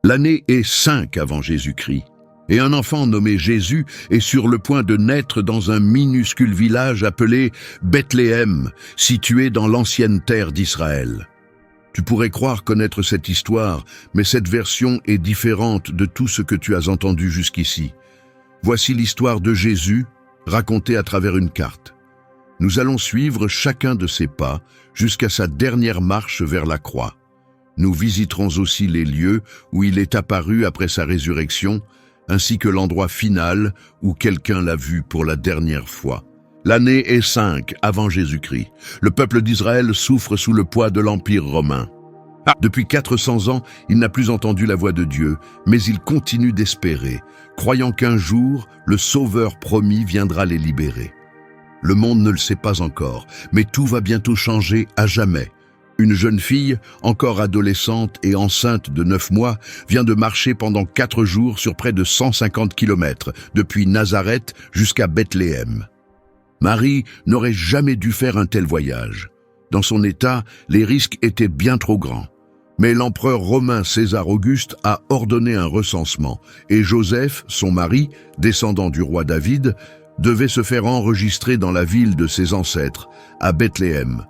L'année est 5 avant Jésus-Christ, et un enfant nommé Jésus est sur le point de naître dans un minuscule village appelé Bethléem, situé dans l'ancienne terre d'Israël. Tu pourrais croire connaître cette histoire, mais cette version est différente de tout ce que tu as entendu jusqu'ici. Voici l'histoire de Jésus, racontée à travers une carte. Nous allons suivre chacun de ses pas jusqu'à sa dernière marche vers la croix. Nous visiterons aussi les lieux où il est apparu après sa résurrection, ainsi que l'endroit final où quelqu'un l'a vu pour la dernière fois. L'année est 5 avant Jésus-Christ. Le peuple d'Israël souffre sous le poids de l'Empire romain. Depuis 400 ans, il n'a plus entendu la voix de Dieu, mais il continue d'espérer, croyant qu'un jour, le Sauveur promis viendra les libérer. Le monde ne le sait pas encore, mais tout va bientôt changer à jamais. Une jeune fille, encore adolescente et enceinte de 9 mois, vient de marcher pendant 4 jours sur près de 150 km, depuis Nazareth jusqu'à Bethléem. Marie n'aurait jamais dû faire un tel voyage. Dans son état, les risques étaient bien trop grands. Mais l'empereur romain César Auguste a ordonné un recensement, et Joseph, son mari, descendant du roi David, devait se faire enregistrer dans la ville de ses ancêtres, à Bethléem.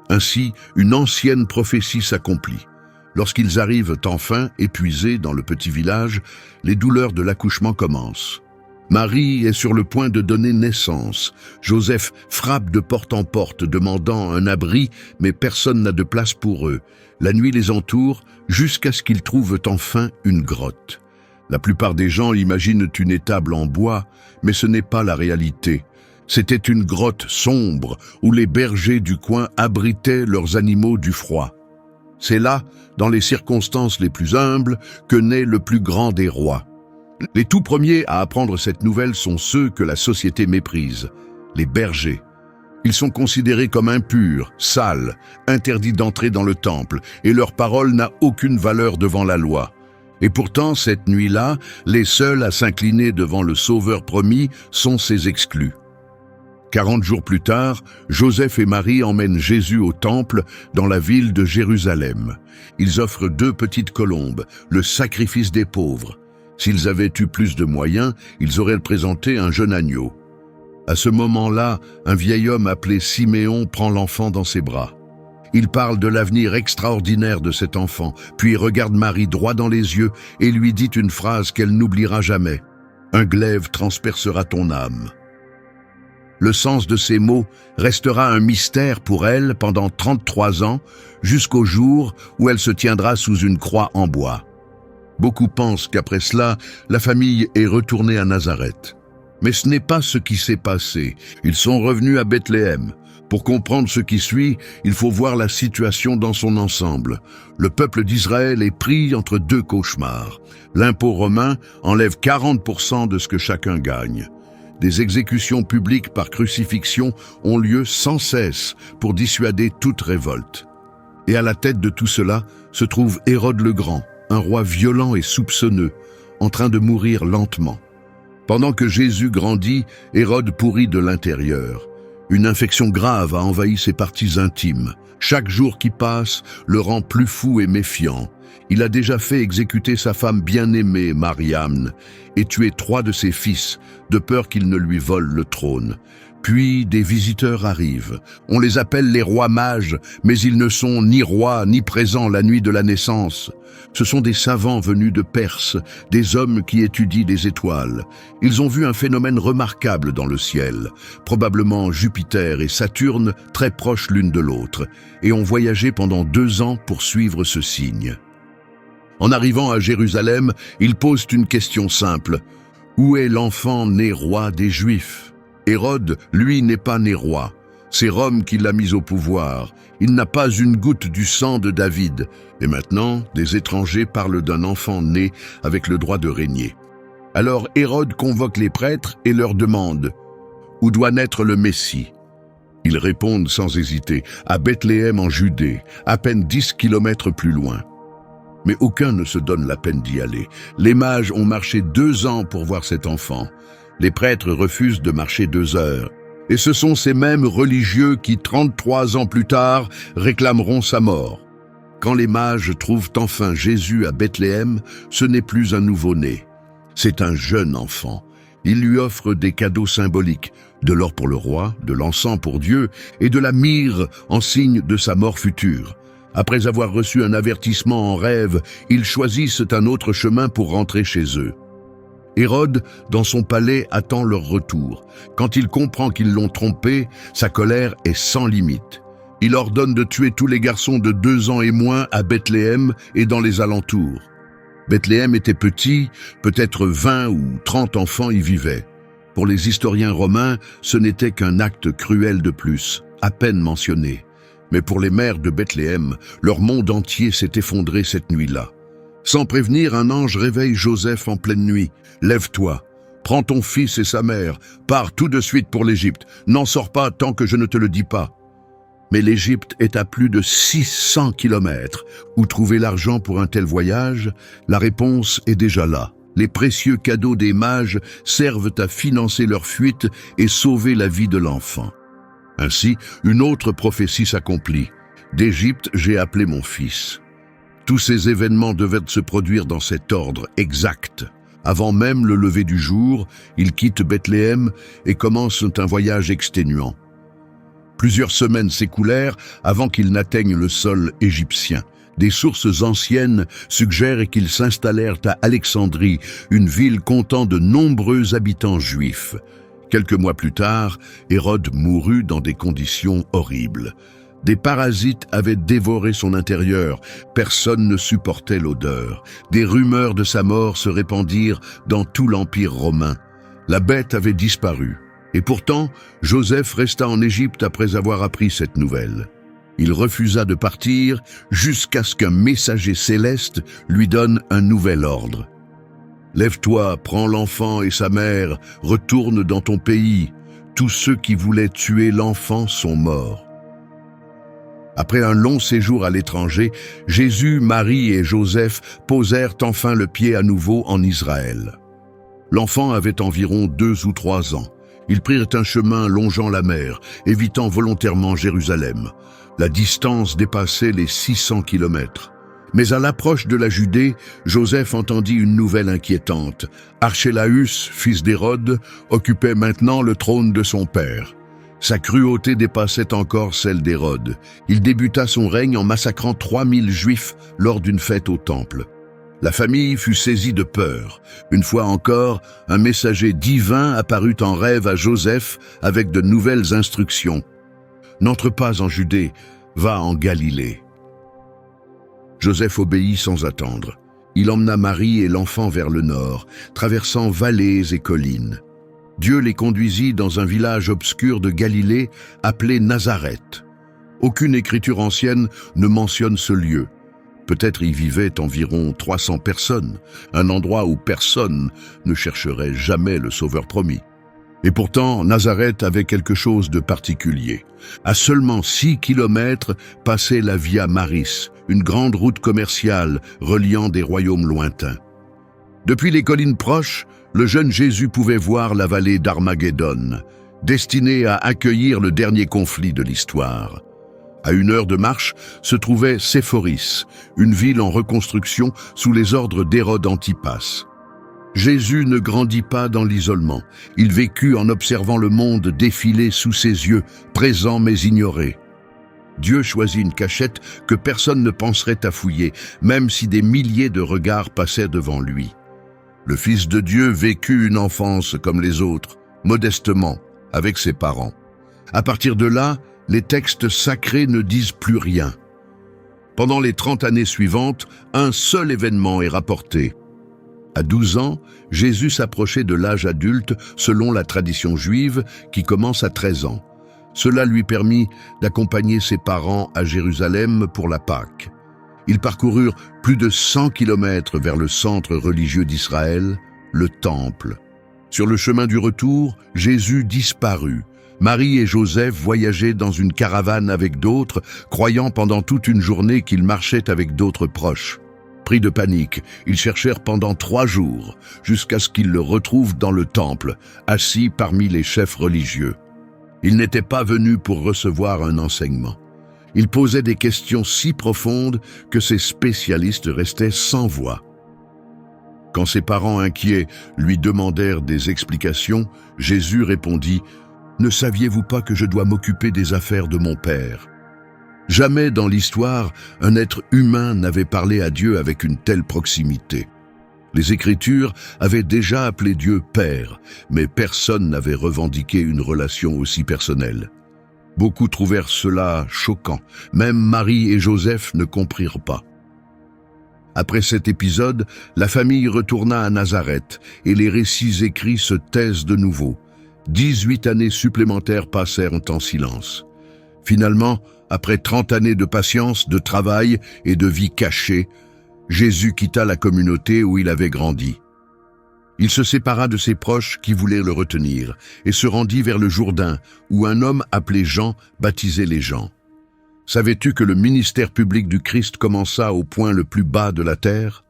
Ainsi, une ancienne prophétie s'accomplit. Lorsqu'ils arrivent enfin, épuisés dans le petit village, les douleurs de l'accouchement commencent. Marie est sur le point de donner naissance. Joseph frappe de porte en porte, demandant un abri, mais personne n'a de place pour eux. La nuit les entoure, jusqu'à ce qu'ils trouvent enfin une grotte. La plupart des gens imaginent une étable en bois, mais ce n'est pas la réalité. C'était une grotte sombre où les bergers du coin abritaient leurs animaux du froid. C'est là, dans les circonstances les plus humbles, que naît le plus grand des rois. Les tout premiers à apprendre cette nouvelle sont ceux que la société méprise, les bergers. Ils sont considérés comme impurs, sales, interdits d'entrer dans le temple, et leur parole n'a aucune valeur devant la loi. Et pourtant, cette nuit-là, les seuls à s'incliner devant le Sauveur promis sont ces exclus. 40 jours plus tard, Joseph et Marie emmènent Jésus au temple dans la ville de Jérusalem. Ils offrent 2 petites colombes, le sacrifice des pauvres. S'ils avaient eu plus de moyens, ils auraient présenté un jeune agneau. À ce moment-là, un vieil homme appelé Siméon prend l'enfant dans ses bras. Il parle de l'avenir extraordinaire de cet enfant, puis regarde Marie droit dans les yeux et lui dit une phrase qu'elle n'oubliera jamais. « Un glaive transpercera ton âme ». Le sens de ces mots restera un mystère pour elle pendant 33 ans, jusqu'au jour où elle se tiendra sous une croix en bois. Beaucoup pensent qu'après cela, la famille est retournée à Nazareth. Mais ce n'est pas ce qui s'est passé. Ils sont revenus à Bethléem. Pour comprendre ce qui suit, il faut voir la situation dans son ensemble. Le peuple d'Israël est pris entre 2 cauchemars. L'impôt romain enlève 40% de ce que chacun gagne. Des exécutions publiques par crucifixion ont lieu sans cesse pour dissuader toute révolte. Et à la tête de tout cela se trouve Hérode le Grand, un roi violent et soupçonneux, en train de mourir lentement. Pendant que Jésus grandit, Hérode pourrit de l'intérieur. Une infection grave a envahi ses parties intimes. Chaque jour qui passe le rend plus fou et méfiant. Il a déjà fait exécuter sa femme bien-aimée, Mariamne, et tuer 3 de ses fils, de peur qu'il ne lui vole le trône. Puis des visiteurs arrivent. On les appelle les rois mages, mais ils ne sont ni rois ni présents la nuit de la naissance. Ce sont des savants venus de Perse, des hommes qui étudient les étoiles. Ils ont vu un phénomène remarquable dans le ciel, probablement Jupiter et Saturne très proches l'une de l'autre, et ont voyagé pendant 2 ans pour suivre ce signe. En arrivant à Jérusalem, ils posent une question simple. Où est l'enfant né roi des Juifs ? Hérode, lui, n'est pas né roi. C'est Rome qui l'a mis au pouvoir. Il n'a pas une goutte du sang de David. Et maintenant, des étrangers parlent d'un enfant né avec le droit de régner. Alors Hérode convoque les prêtres et leur demande « Où doit naître le Messie ?» Ils répondent sans hésiter « À Bethléem en Judée, à peine 10 kilomètres plus loin. » Mais aucun ne se donne la peine d'y aller. Les mages ont marché 2 ans pour voir cet enfant. Les prêtres refusent de marcher 2 heures. Et ce sont ces mêmes religieux qui, 33 ans plus tard, réclameront sa mort. Quand les mages trouvent enfin Jésus à Bethléem, ce n'est plus un nouveau-né. C'est un jeune enfant. Ils lui offrent des cadeaux symboliques, de l'or pour le roi, de l'encens pour Dieu et de la myrrhe en signe de sa mort future. Après avoir reçu un avertissement en rêve, ils choisissent un autre chemin pour rentrer chez eux. Hérode, dans son palais, attend leur retour. Quand il comprend qu'ils l'ont trompé, sa colère est sans limite. Il ordonne de tuer tous les garçons de 2 ans et moins à Bethléem et dans les alentours. Bethléem était petit, peut-être 20 ou 30 enfants y vivaient. Pour les historiens romains, ce n'était qu'un acte cruel de plus, à peine mentionné. Mais pour les mères de Bethléem, leur monde entier s'est effondré cette nuit-là. Sans prévenir, un ange réveille Joseph en pleine nuit. « Lève-toi, prends ton fils et sa mère, pars tout de suite pour l'Égypte. N'en sors pas tant que je ne te le dis pas. » Mais l'Égypte est à plus de 600 kilomètres. Où trouver l'argent pour un tel voyage? La réponse est déjà là. Les précieux cadeaux des mages servent à financer leur fuite et sauver la vie de l'enfant. Ainsi, une autre prophétie s'accomplit. « D'Égypte, j'ai appelé mon fils. » Tous ces événements devaient se produire dans cet ordre exact. Avant même le lever du jour, ils quittent Bethléem et commencent un voyage exténuant. Plusieurs semaines s'écoulèrent avant qu'ils n'atteignent le sol égyptien. Des sources anciennes suggèrent qu'ils s'installèrent à Alexandrie, une ville comptant de nombreux habitants juifs. Quelques mois plus tard, Hérode mourut dans des conditions horribles. Des parasites avaient dévoré son intérieur, personne ne supportait l'odeur. Des rumeurs de sa mort se répandirent dans tout l'Empire romain. La bête avait disparu. Et pourtant, Joseph resta en Égypte après avoir appris cette nouvelle. Il refusa de partir jusqu'à ce qu'un messager céleste lui donne un nouvel ordre. « Lève-toi, prends l'enfant et sa mère, retourne dans ton pays. Tous ceux qui voulaient tuer l'enfant sont morts. » Après un long séjour à l'étranger, Jésus, Marie et Joseph posèrent enfin le pied à nouveau en Israël. L'enfant avait environ 2 ou 3 ans. Ils prirent un chemin longeant la mer, évitant volontairement Jérusalem. La distance dépassait les 600 kilomètres. Mais à l'approche de la Judée, Joseph entendit une nouvelle inquiétante. Archélaüs, fils d'Hérode, occupait maintenant le trône de son père. Sa cruauté dépassait encore celle d'Hérode. Il débuta son règne en massacrant 3000 Juifs lors d'une fête au temple. La famille fut saisie de peur. Une fois encore, un messager divin apparut en rêve à Joseph avec de nouvelles instructions. « N'entre pas en Judée, va en Galilée. » Joseph obéit sans attendre. Il emmena Marie et l'enfant vers le nord, traversant vallées et collines. Dieu les conduisit dans un village obscur de Galilée appelé Nazareth. Aucune écriture ancienne ne mentionne ce lieu. Peut-être y vivaient environ 300 personnes, un endroit où personne ne chercherait jamais le Sauveur promis. Et pourtant, Nazareth avait quelque chose de particulier. À seulement 6 kilomètres passait la Via Maris, une grande route commerciale reliant des royaumes lointains. Depuis les collines proches, le jeune Jésus pouvait voir la vallée d'Armageddon, destinée à accueillir le dernier conflit de l'histoire. À 1 heure de marche se trouvait Séphoris, une ville en reconstruction sous les ordres d'Hérode Antipas. Jésus ne grandit pas dans l'isolement. Il vécut en observant le monde défiler sous ses yeux, présent mais ignoré. Dieu choisit une cachette que personne ne penserait à fouiller, même si des milliers de regards passaient devant lui. Le Fils de Dieu vécut une enfance comme les autres, modestement, avec ses parents. À partir de là, les textes sacrés ne disent plus rien. Pendant les 30 années suivantes, un seul événement est rapporté. À 12 ans, Jésus s'approchait de l'âge adulte selon la tradition juive qui commence à 13 ans. Cela lui permit d'accompagner ses parents à Jérusalem pour la Pâque. Ils parcoururent plus de 100 kilomètres vers le centre religieux d'Israël, le Temple. Sur le chemin du retour, Jésus disparut. Marie et Joseph voyageaient dans une caravane avec d'autres, croyant pendant toute une journée qu'ils marchaient avec d'autres proches. Pris de panique, ils cherchèrent pendant 3 jours, jusqu'à ce qu'ils le retrouvent dans le temple, assis parmi les chefs religieux. Ils n'étaient pas venus pour recevoir un enseignement. Il posait des questions si profondes que ses spécialistes restaient sans voix. Quand ses parents inquiets lui demandèrent des explications, Jésus répondit « Ne saviez-vous pas que je dois m'occuper des affaires de mon Père ?» Jamais dans l'histoire, un être humain n'avait parlé à Dieu avec une telle proximité. Les Écritures avaient déjà appelé Dieu Père, mais personne n'avait revendiqué une relation aussi personnelle. Beaucoup trouvèrent cela choquant, même Marie et Joseph ne comprirent pas. Après cet épisode, la famille retourna à Nazareth et les récits écrits se taisent de nouveau. 18 années supplémentaires passèrent en silence. Finalement, après 30 années de patience, de travail et de vie cachée, Jésus quitta la communauté où il avait grandi. Il se sépara de ses proches qui voulaient le retenir et se rendit vers le Jourdain, où un homme appelé Jean baptisait les gens. Savais-tu que le ministère public du Christ commença au point le plus bas de la terre?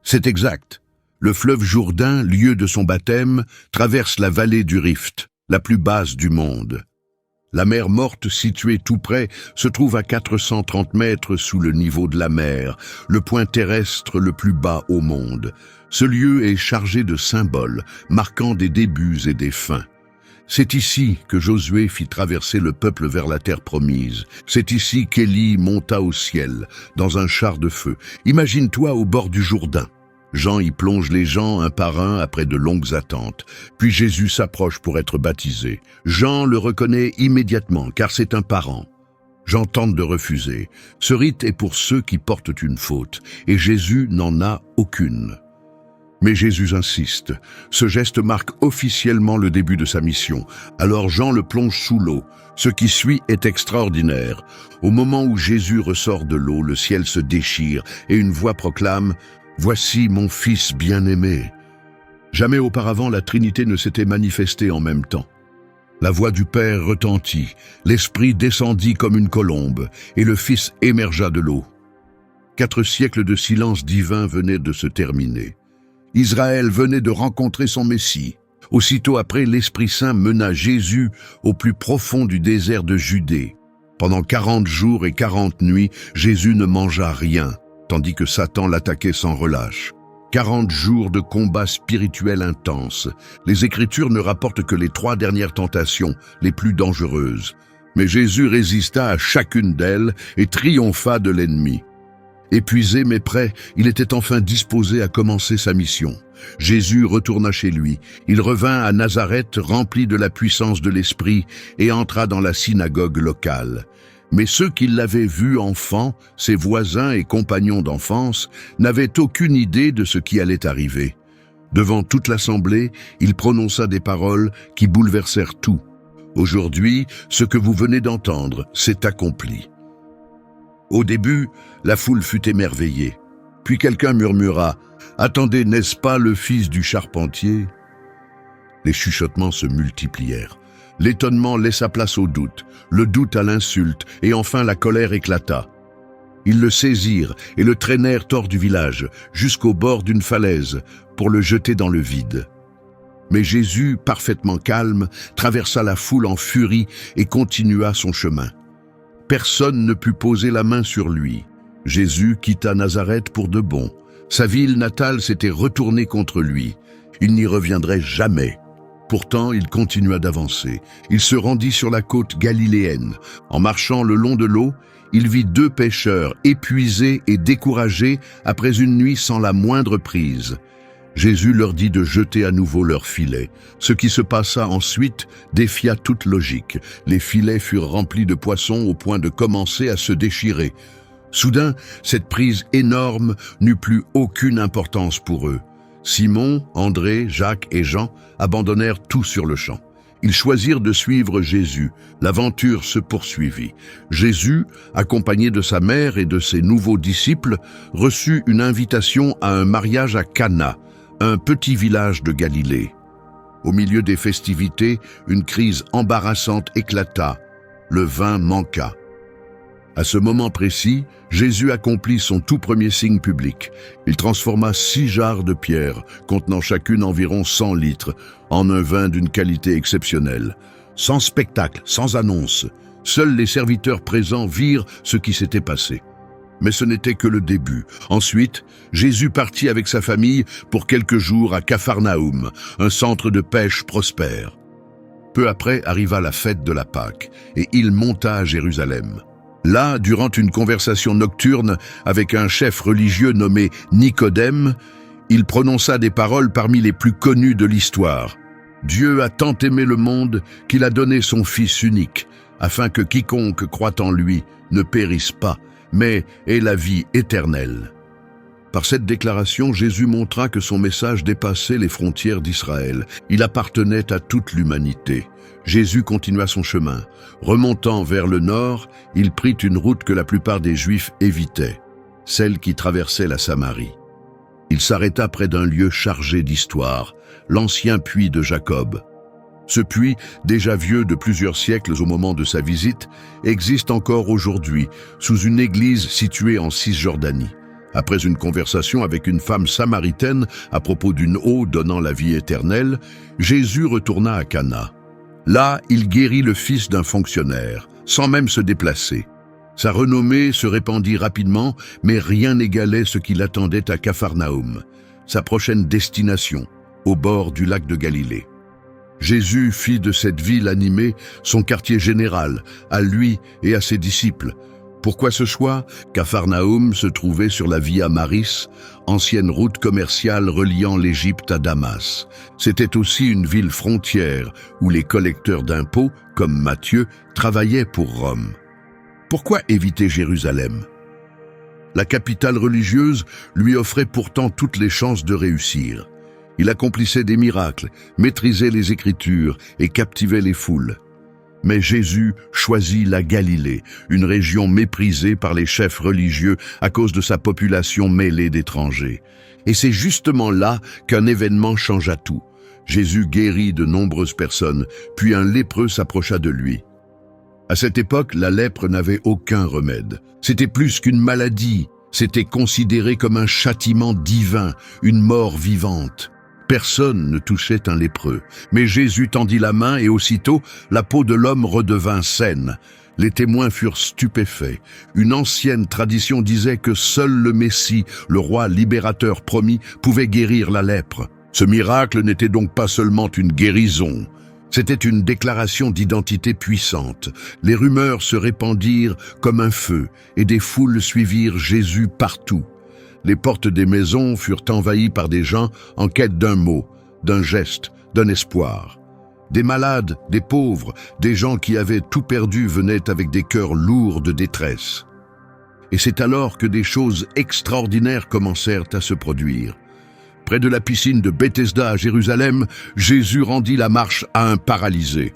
C'est exact. Le fleuve Jourdain, lieu de son baptême, traverse la vallée du Rift, la plus basse du monde. La mer Morte, située tout près, se trouve à 430 mètres sous le niveau de la mer, le point terrestre le plus bas au monde. Ce lieu est chargé de symboles, marquant des débuts et des fins. C'est ici que Josué fit traverser le peuple vers la terre promise. C'est ici qu'Élie monta au ciel, dans un char de feu. Imagine-toi au bord du Jourdain. Jean y plonge les gens un par un après de longues attentes. Puis Jésus s'approche pour être baptisé. Jean le reconnaît immédiatement, car c'est un parent. Jean tente de refuser. Ce rite est pour ceux qui portent une faute, et Jésus n'en a aucune. Mais Jésus insiste. Ce geste marque officiellement le début de sa mission. Alors Jean le plonge sous l'eau. Ce qui suit est extraordinaire. Au moment où Jésus ressort de l'eau, le ciel se déchire et une voix proclame « Voici mon Fils bien-aimé ». Jamais auparavant la Trinité ne s'était manifestée en même temps. La voix du Père retentit, l'Esprit descendit comme une colombe, et le Fils émergea de l'eau. 4 siècles de silence divin venaient de se terminer. Israël venait de rencontrer son Messie. Aussitôt après, l'Esprit Saint mena Jésus au plus profond du désert de Judée. Pendant 40 jours et 40 nuits, Jésus ne mangea rien, tandis que Satan l'attaquait sans relâche. 40 jours de combat spirituel intense. Les Écritures ne rapportent que les 3 dernières tentations, les plus dangereuses. Mais Jésus résista à chacune d'elles et triompha de l'ennemi. Épuisé mais prêt, il était enfin disposé à commencer sa mission. Jésus retourna chez lui. Il revint à Nazareth rempli de la puissance de l'Esprit et entra dans la synagogue locale. Mais ceux qui l'avaient vu enfant, ses voisins et compagnons d'enfance, n'avaient aucune idée de ce qui allait arriver. Devant toute l'assemblée, il prononça des paroles qui bouleversèrent tout. « Aujourd'hui, ce que vous venez d'entendre, s'est accompli. » Au début, la foule fut émerveillée. Puis quelqu'un murmura « Attendez, n'est-ce pas le fils du charpentier ?» Les chuchotements se multiplièrent. L'étonnement laissa place au doute, le doute à l'insulte, et enfin la colère éclata. Ils le saisirent et le traînèrent hors du village, jusqu'au bord d'une falaise, pour le jeter dans le vide. Mais Jésus, parfaitement calme, traversa la foule en furie et continua son chemin. Personne ne put poser la main sur lui. Jésus quitta Nazareth pour de bon. Sa ville natale s'était retournée contre lui. Il n'y reviendrait jamais. Pourtant, il continua d'avancer. Il se rendit sur la côte galiléenne. En marchant le long de l'eau, il vit 2 pêcheurs, épuisés et découragés après une nuit sans la moindre prise. Jésus leur dit de jeter à nouveau leurs filets. Ce qui se passa ensuite défia toute logique. Les filets furent remplis de poissons au point de commencer à se déchirer. Soudain, cette prise énorme n'eut plus aucune importance pour eux. Simon, André, Jacques et Jean abandonnèrent tout sur le champ. Ils choisirent de suivre Jésus. L'aventure se poursuivit. Jésus, accompagné de sa mère et de ses nouveaux disciples, reçut une invitation à un mariage à Cana, un petit village de Galilée. Au milieu des festivités, une crise embarrassante éclata. Le vin manqua. À ce moment précis, Jésus accomplit son tout premier signe public. Il transforma 6 jarres de pierre, contenant chacune environ 100 litres, en un vin d'une qualité exceptionnelle. Sans spectacle, sans annonce, Seuls les serviteurs présents virent ce qui s'était passé. Mais ce n'était que le début. Ensuite, Jésus partit avec sa famille pour quelques jours à Capharnaüm, un centre de pêche prospère. Peu après arriva la fête de la Pâque, et il monta à Jérusalem. Là, durant une conversation nocturne avec un chef religieux nommé Nicodème, il prononça des paroles parmi les plus connues de l'histoire. « Dieu a tant aimé le monde qu'il a donné son Fils unique, afin que quiconque croit en lui ne périsse pas, mais ait la vie éternelle. » Par cette déclaration, Jésus montra que son message dépassait les frontières d'Israël. Il appartenait à toute l'humanité. Jésus continua son chemin. Remontant vers le nord, il prit une route que la plupart des Juifs évitaient, celle qui traversait la Samarie. Il s'arrêta près d'un lieu chargé d'histoire, l'ancien puits de Jacob. Ce puits, déjà vieux de plusieurs siècles au moment de sa visite, existe encore aujourd'hui, sous une église située en Cisjordanie. Après une conversation avec une femme samaritaine à propos d'une eau donnant la vie éternelle, Jésus retourna à Cana. Là, il guérit le fils d'un fonctionnaire, sans même se déplacer. Sa renommée se répandit rapidement, mais rien n'égalait ce qui l'attendait à Capharnaüm, sa prochaine destination, au bord du lac de Galilée. Jésus fit de cette ville animée son quartier général, à lui et à ses disciples. Pourquoi ce choix? Capharnaüm se trouvait sur la Via Maris, ancienne route commerciale reliant l'Égypte à Damas. C'était aussi une ville frontière où les collecteurs d'impôts, comme Matthieu, travaillaient pour Rome. Pourquoi éviter Jérusalem? La capitale religieuse lui offrait pourtant toutes les chances de réussir. Il accomplissait des miracles, maîtrisait les Écritures et captivait les foules. Mais Jésus choisit la Galilée, une région méprisée par les chefs religieux à cause de sa population mêlée d'étrangers. Et c'est justement là qu'un événement changea tout. Jésus guérit de nombreuses personnes, puis un lépreux s'approcha de lui. À cette époque, la lèpre n'avait aucun remède. C'était plus qu'une maladie, c'était considéré comme un châtiment divin, une mort vivante. Personne ne touchait un lépreux, mais Jésus tendit la main et aussitôt, la peau de l'homme redevint saine. Les témoins furent stupéfaits. Une ancienne tradition disait que seul le Messie, le roi libérateur promis, pouvait guérir la lèpre. Ce miracle n'était donc pas seulement une guérison, c'était une déclaration d'identité puissante. Les rumeurs se répandirent comme un feu et des foules suivirent Jésus partout. Les portes des maisons furent envahies par des gens en quête d'un mot, d'un geste, d'un espoir. Des malades, des pauvres, des gens qui avaient tout perdu venaient avec des cœurs lourds de détresse. Et c'est alors que des choses extraordinaires commencèrent à se produire. Près de la piscine de Bethesda à Jérusalem, Jésus rendit la marche à un paralysé.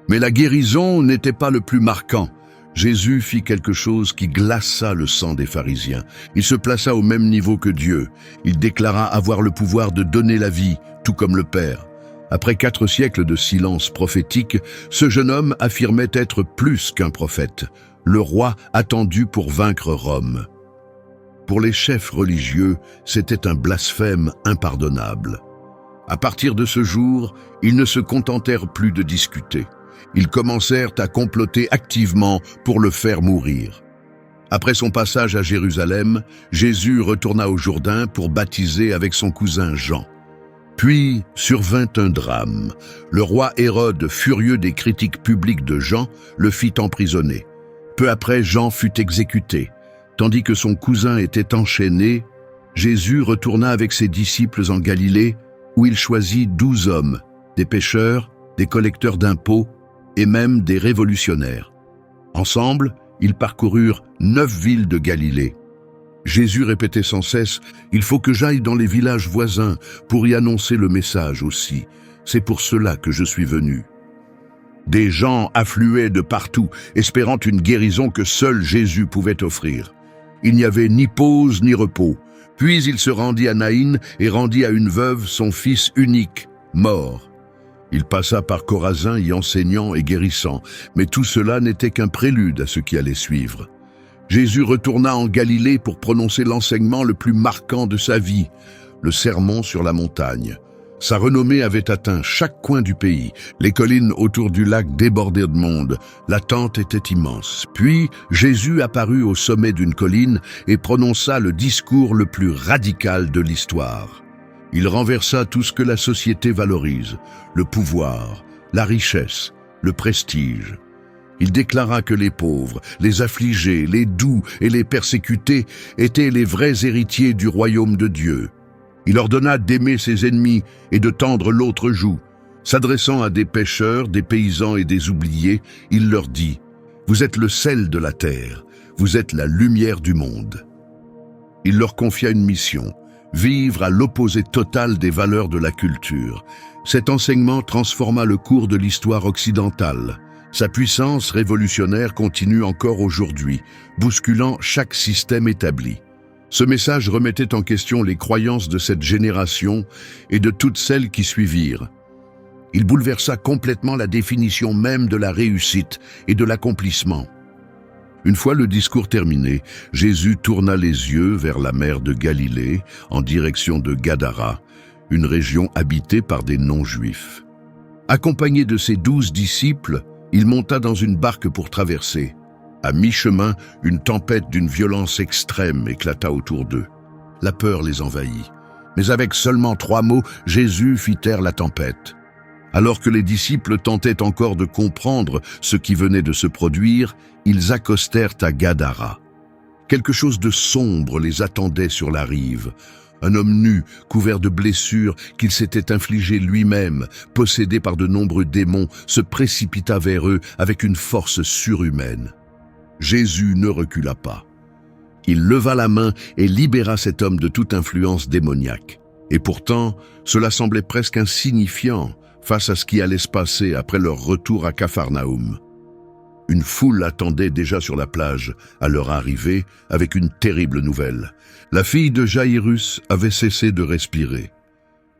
Mais la guérison n'était pas le plus marquant. Jésus fit quelque chose qui glaça le sang des pharisiens. Il se plaça au même niveau que Dieu. Il déclara avoir le pouvoir de donner la vie, tout comme le Père. Après 4 siècles de silence prophétique, ce jeune homme affirmait être plus qu'un prophète, le roi attendu pour vaincre Rome. Pour les chefs religieux, c'était un blasphème impardonnable. À partir de ce jour, ils ne se contentèrent plus de discuter. Ils commencèrent à comploter activement pour le faire mourir. Après son passage à Jérusalem, Jésus retourna au Jourdain pour baptiser avec son cousin Jean. Puis survint un drame. Le roi Hérode, furieux des critiques publiques de Jean, le fit emprisonner. Peu après, Jean fut exécuté. Tandis que son cousin était enchaîné, Jésus retourna avec ses disciples en Galilée, où il choisit 12 hommes, des pêcheurs, des collecteurs d'impôts et même des révolutionnaires. Ensemble, ils parcoururent 9 villes de Galilée. Jésus répétait sans cesse « Il faut que j'aille dans les villages voisins pour y annoncer le message aussi. C'est pour cela que je suis venu. » Des gens affluaient de partout, espérant une guérison que seul Jésus pouvait offrir. Il n'y avait ni pause ni repos. Puis il se rendit à Naïn et rendit à une veuve son fils unique, mort. Il passa par Chorazin y enseignant et guérissant, mais tout cela n'était qu'un prélude à ce qui allait suivre. Jésus retourna en Galilée pour prononcer l'enseignement le plus marquant de sa vie, le sermon sur la montagne. Sa renommée avait atteint chaque coin du pays. Les collines autour du lac débordaient de monde. L'attente était immense. Puis, Jésus apparut au sommet d'une colline et prononça le discours le plus radical de l'histoire. Il renversa tout ce que la société valorise, le pouvoir, la richesse, le prestige. Il déclara que les pauvres, les affligés, les doux et les persécutés étaient les vrais héritiers du royaume de Dieu. Il ordonna d'aimer ses ennemis et de tendre l'autre joue. S'adressant à des pêcheurs, des paysans et des oubliés, il leur dit « Vous êtes le sel de la terre, vous êtes la lumière du monde. » Il leur confia une mission, vivre à l'opposé total des valeurs de la culture. Cet enseignement transforma le cours de l'histoire occidentale. Sa puissance révolutionnaire continue encore aujourd'hui, bousculant chaque système établi. Ce message remettait en question les croyances de cette génération et de toutes celles qui suivirent. Il bouleversa complètement la définition même de la réussite et de l'accomplissement. Une fois le discours terminé, Jésus tourna les yeux vers la mer de Galilée, en direction de Gadara, une région habitée par des non-juifs. Accompagné de ses 12 disciples, il monta dans une barque pour traverser. À mi-chemin, une tempête d'une violence extrême éclata autour d'eux. La peur les envahit. Mais avec seulement 3 mots, Jésus fit taire la tempête. Alors que les disciples tentaient encore de comprendre ce qui venait de se produire, ils accostèrent à Gadara. Quelque chose de sombre les attendait sur la rive. Un homme nu, couvert de blessures qu'il s'était infligé lui-même, possédé par de nombreux démons, se précipita vers eux avec une force surhumaine. Jésus ne recula pas. Il leva la main et libéra cet homme de toute influence démoniaque. Et pourtant, cela semblait presque insignifiant face à ce qui allait se passer après leur retour à Capharnaüm. Une foule attendait déjà sur la plage, à leur arrivée, avec une terrible nouvelle. La fille de Jaïrus avait cessé de respirer.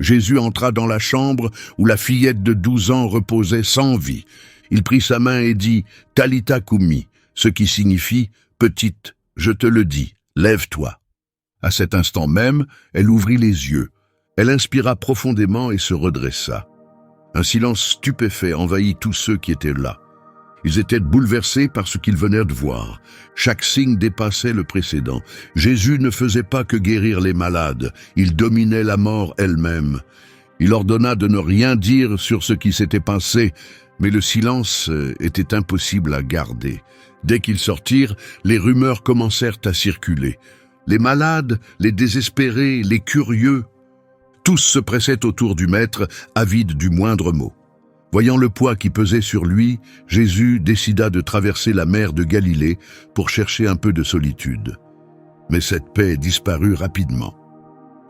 Jésus entra dans la chambre où la fillette de 12 ans reposait sans vie. Il prit sa main et dit « Talitha Koumi », ce qui signifie « Petite, je te le dis, lève-toi ». À cet instant même, elle ouvrit les yeux. Elle inspira profondément et se redressa. Un silence stupéfait envahit tous ceux qui étaient là. Ils étaient bouleversés par ce qu'ils venaient de voir. Chaque signe dépassait le précédent. Jésus ne faisait pas que guérir les malades, il dominait la mort elle-même. Il ordonna de ne rien dire sur ce qui s'était passé, mais le silence était impossible à garder. Dès qu'ils sortirent, les rumeurs commencèrent à circuler. Les malades, les désespérés, les curieux, tous se pressaient autour du maître, avides du moindre mot. Voyant le poids qui pesait sur lui, Jésus décida de traverser la mer de Galilée pour chercher un peu de solitude. Mais cette paix disparut rapidement.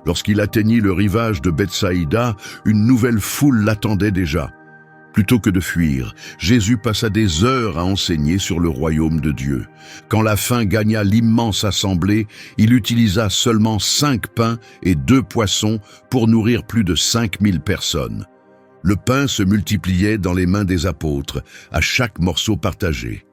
Lorsqu'il atteignit le rivage de Bethsaïda, une nouvelle foule l'attendait déjà. Plutôt que de fuir, Jésus passa des heures à enseigner sur le royaume de Dieu. Quand la faim gagna l'immense assemblée, il utilisa seulement 5 pains et 2 poissons pour nourrir plus de 5000 personnes. Le pain se multipliait dans les mains des apôtres, à chaque morceau partagé.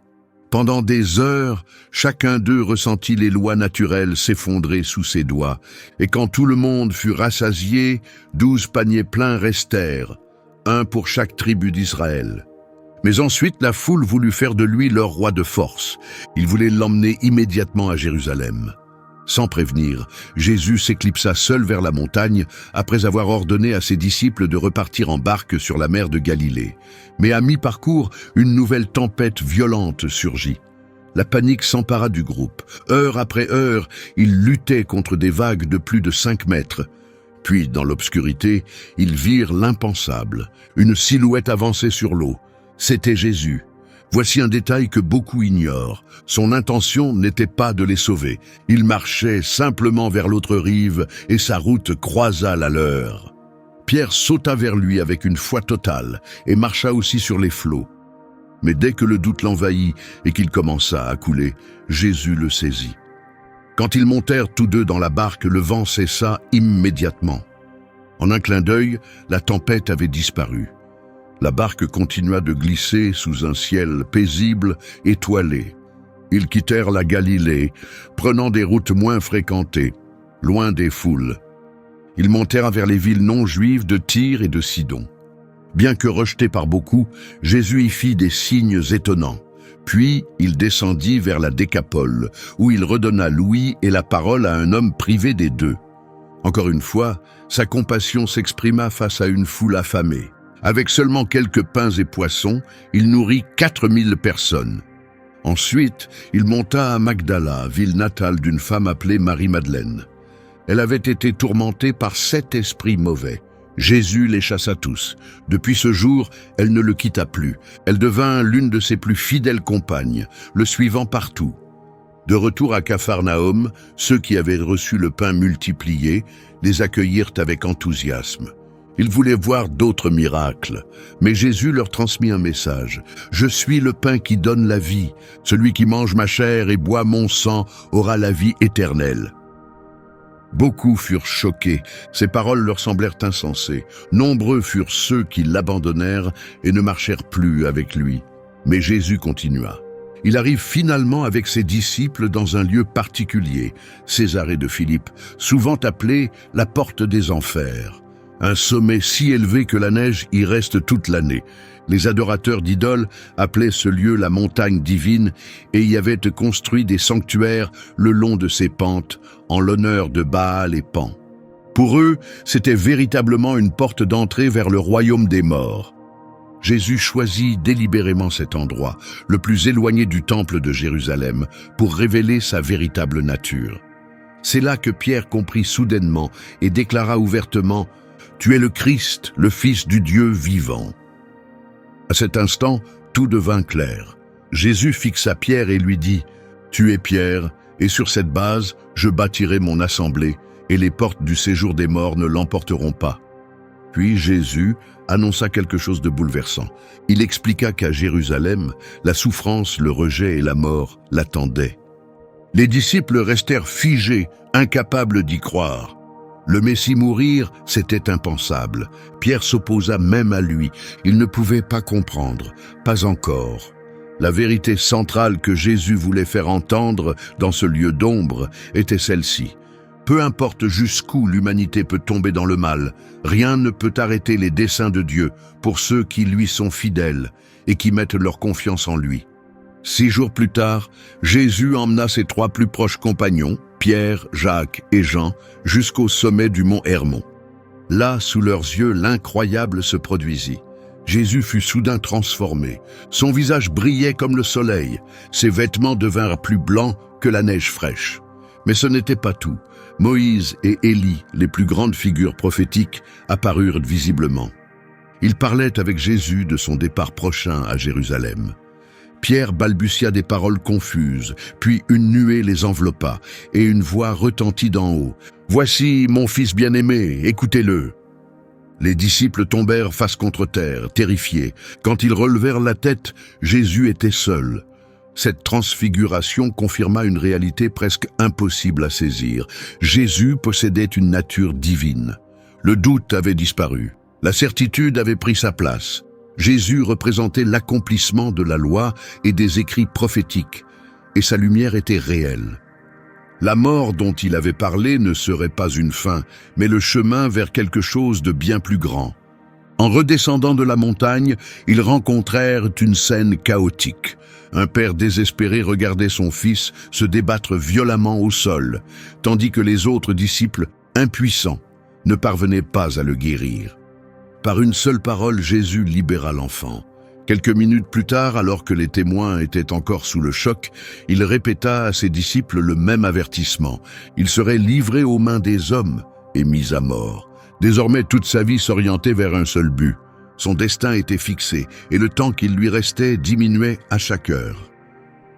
Pendant des heures, chacun d'eux ressentit les lois naturelles s'effondrer sous ses doigts, et quand tout le monde fut rassasié, 12 paniers pleins restèrent, un pour chaque tribu d'Israël. Mais ensuite, la foule voulut faire de lui leur roi de force. Ils voulaient l'emmener immédiatement à Jérusalem. Sans prévenir, Jésus s'éclipsa seul vers la montagne après avoir ordonné à ses disciples de repartir en barque sur la mer de Galilée. Mais à mi-parcours, une nouvelle tempête violente surgit. La panique s'empara du groupe. Heure après heure, ils luttaient contre des vagues de plus de 5 mètres. Puis, dans l'obscurité, ils virent l'impensable. Une silhouette avançait sur l'eau. C'était Jésus. Voici un détail que beaucoup ignorent. Son intention n'était pas de les sauver. Il marchait simplement vers l'autre rive et sa route croisa la leur. Pierre sauta vers lui avec une foi totale et marcha aussi sur les flots. Mais dès que le doute l'envahit et qu'il commença à couler, Jésus le saisit. Quand ils montèrent tous deux dans la barque, le vent cessa immédiatement. En un clin d'œil, la tempête avait disparu. La barque continua de glisser sous un ciel paisible, étoilé. Ils quittèrent la Galilée, prenant des routes moins fréquentées, loin des foules. Ils montèrent vers les villes non juives de Tyr et de Sidon. Bien que rejeté par beaucoup, Jésus y fit des signes étonnants. Puis il descendit vers la Décapole, où il redonna l'ouïe et la parole à un homme privé des deux. Encore une fois, sa compassion s'exprima face à une foule affamée. Avec seulement quelques pains et poissons, il nourrit 4000 personnes. Ensuite, il monta à Magdala, ville natale d'une femme appelée Marie-Madeleine. Elle avait été tourmentée par 7 esprits mauvais. Jésus les chassa tous. Depuis ce jour, elle ne le quitta plus. Elle devint l'une de ses plus fidèles compagnes, le suivant partout. De retour à Capharnaüm, ceux qui avaient reçu le pain multiplié les accueillirent avec enthousiasme. Ils voulaient voir d'autres miracles, mais Jésus leur transmit un message. « Je suis le pain qui donne la vie. Celui qui mange ma chair et boit mon sang aura la vie éternelle. » Beaucoup furent choqués, ces paroles leur semblèrent insensées. Nombreux furent ceux qui l'abandonnèrent et ne marchèrent plus avec lui. Mais Jésus continua. Il arrive finalement avec ses disciples dans un lieu particulier, Césarée de Philippe, souvent appelé la porte des enfers. Un sommet si élevé que la neige y reste toute l'année. Les adorateurs d'idoles appelaient ce lieu la montagne divine et y avaient construit des sanctuaires le long de ses pentes en l'honneur de Baal et Pan. Pour eux, c'était véritablement une porte d'entrée vers le royaume des morts. Jésus choisit délibérément cet endroit, le plus éloigné du temple de Jérusalem, pour révéler sa véritable nature. C'est là que Pierre comprit soudainement et déclara ouvertement « Tu es le Christ, le Fils du Dieu vivant ». À cet instant, tout devint clair. Jésus fixa Pierre et lui dit « Tu es Pierre, et sur cette base, je bâtirai mon assemblée, et les portes du séjour des morts ne l'emporteront pas. » Puis Jésus annonça quelque chose de bouleversant. Il expliqua qu'à Jérusalem, la souffrance, le rejet et la mort l'attendaient. Les disciples restèrent figés, incapables d'y croire. Le Messie mourir, c'était impensable. Pierre s'opposa même à lui. Il ne pouvait pas comprendre, pas encore. La vérité centrale que Jésus voulait faire entendre dans ce lieu d'ombre était celle-ci. Peu importe jusqu'où l'humanité peut tomber dans le mal, rien ne peut arrêter les desseins de Dieu pour ceux qui lui sont fidèles et qui mettent leur confiance en lui. 6 jours plus tard, Jésus emmena ses 3 plus proches compagnons, Pierre, Jacques et Jean, jusqu'au sommet du mont Hermon. Là, sous leurs yeux, l'incroyable se produisit. Jésus fut soudain transformé. Son visage brillait comme le soleil. Ses vêtements devinrent plus blancs que la neige fraîche. Mais ce n'était pas tout. Moïse et Élie, les plus grandes figures prophétiques, apparurent visiblement. Ils parlaient avec Jésus de son départ prochain à Jérusalem. Pierre balbutia des paroles confuses, puis une nuée les enveloppa, et une voix retentit d'en haut. « Voici mon fils bien-aimé, écoutez-le » Les disciples tombèrent face contre terre, terrifiés. Quand ils relevèrent la tête, Jésus était seul. Cette transfiguration confirma une réalité presque impossible à saisir. Jésus possédait une nature divine. Le doute avait disparu. La certitude avait pris sa place. Jésus représentait l'accomplissement de la loi et des écrits prophétiques, et sa lumière était réelle. La mort dont il avait parlé ne serait pas une fin, mais le chemin vers quelque chose de bien plus grand. En redescendant de la montagne, ils rencontrèrent une scène chaotique. Un père désespéré regardait son fils se débattre violemment au sol, tandis que les autres disciples, impuissants, ne parvenaient pas à le guérir. Par une seule parole, Jésus libéra l'enfant. Quelques minutes plus tard, alors que les témoins étaient encore sous le choc, il répéta à ses disciples le même avertissement. Il serait livré aux mains des hommes et mis à mort. Désormais, toute sa vie s'orientait vers un seul but. Son destin était fixé et le temps qu'il lui restait diminuait à chaque heure.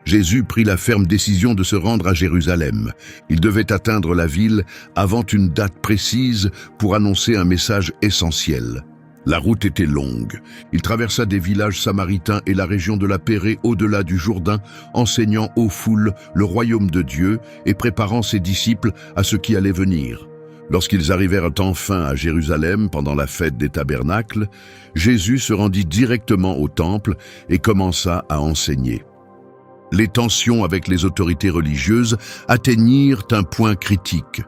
Jésus prit la ferme décision de se rendre à Jérusalem. Il devait atteindre la ville avant une date précise pour annoncer un message essentiel. La route était longue. Il traversa des villages samaritains et la région de la Pérée au-delà du Jourdain, enseignant aux foules le royaume de Dieu et préparant ses disciples à ce qui allait venir. Lorsqu'ils arrivèrent enfin à Jérusalem pendant la fête des tabernacles, Jésus se rendit directement au temple et commença à enseigner. Les tensions avec les autorités religieuses atteignirent un point critique.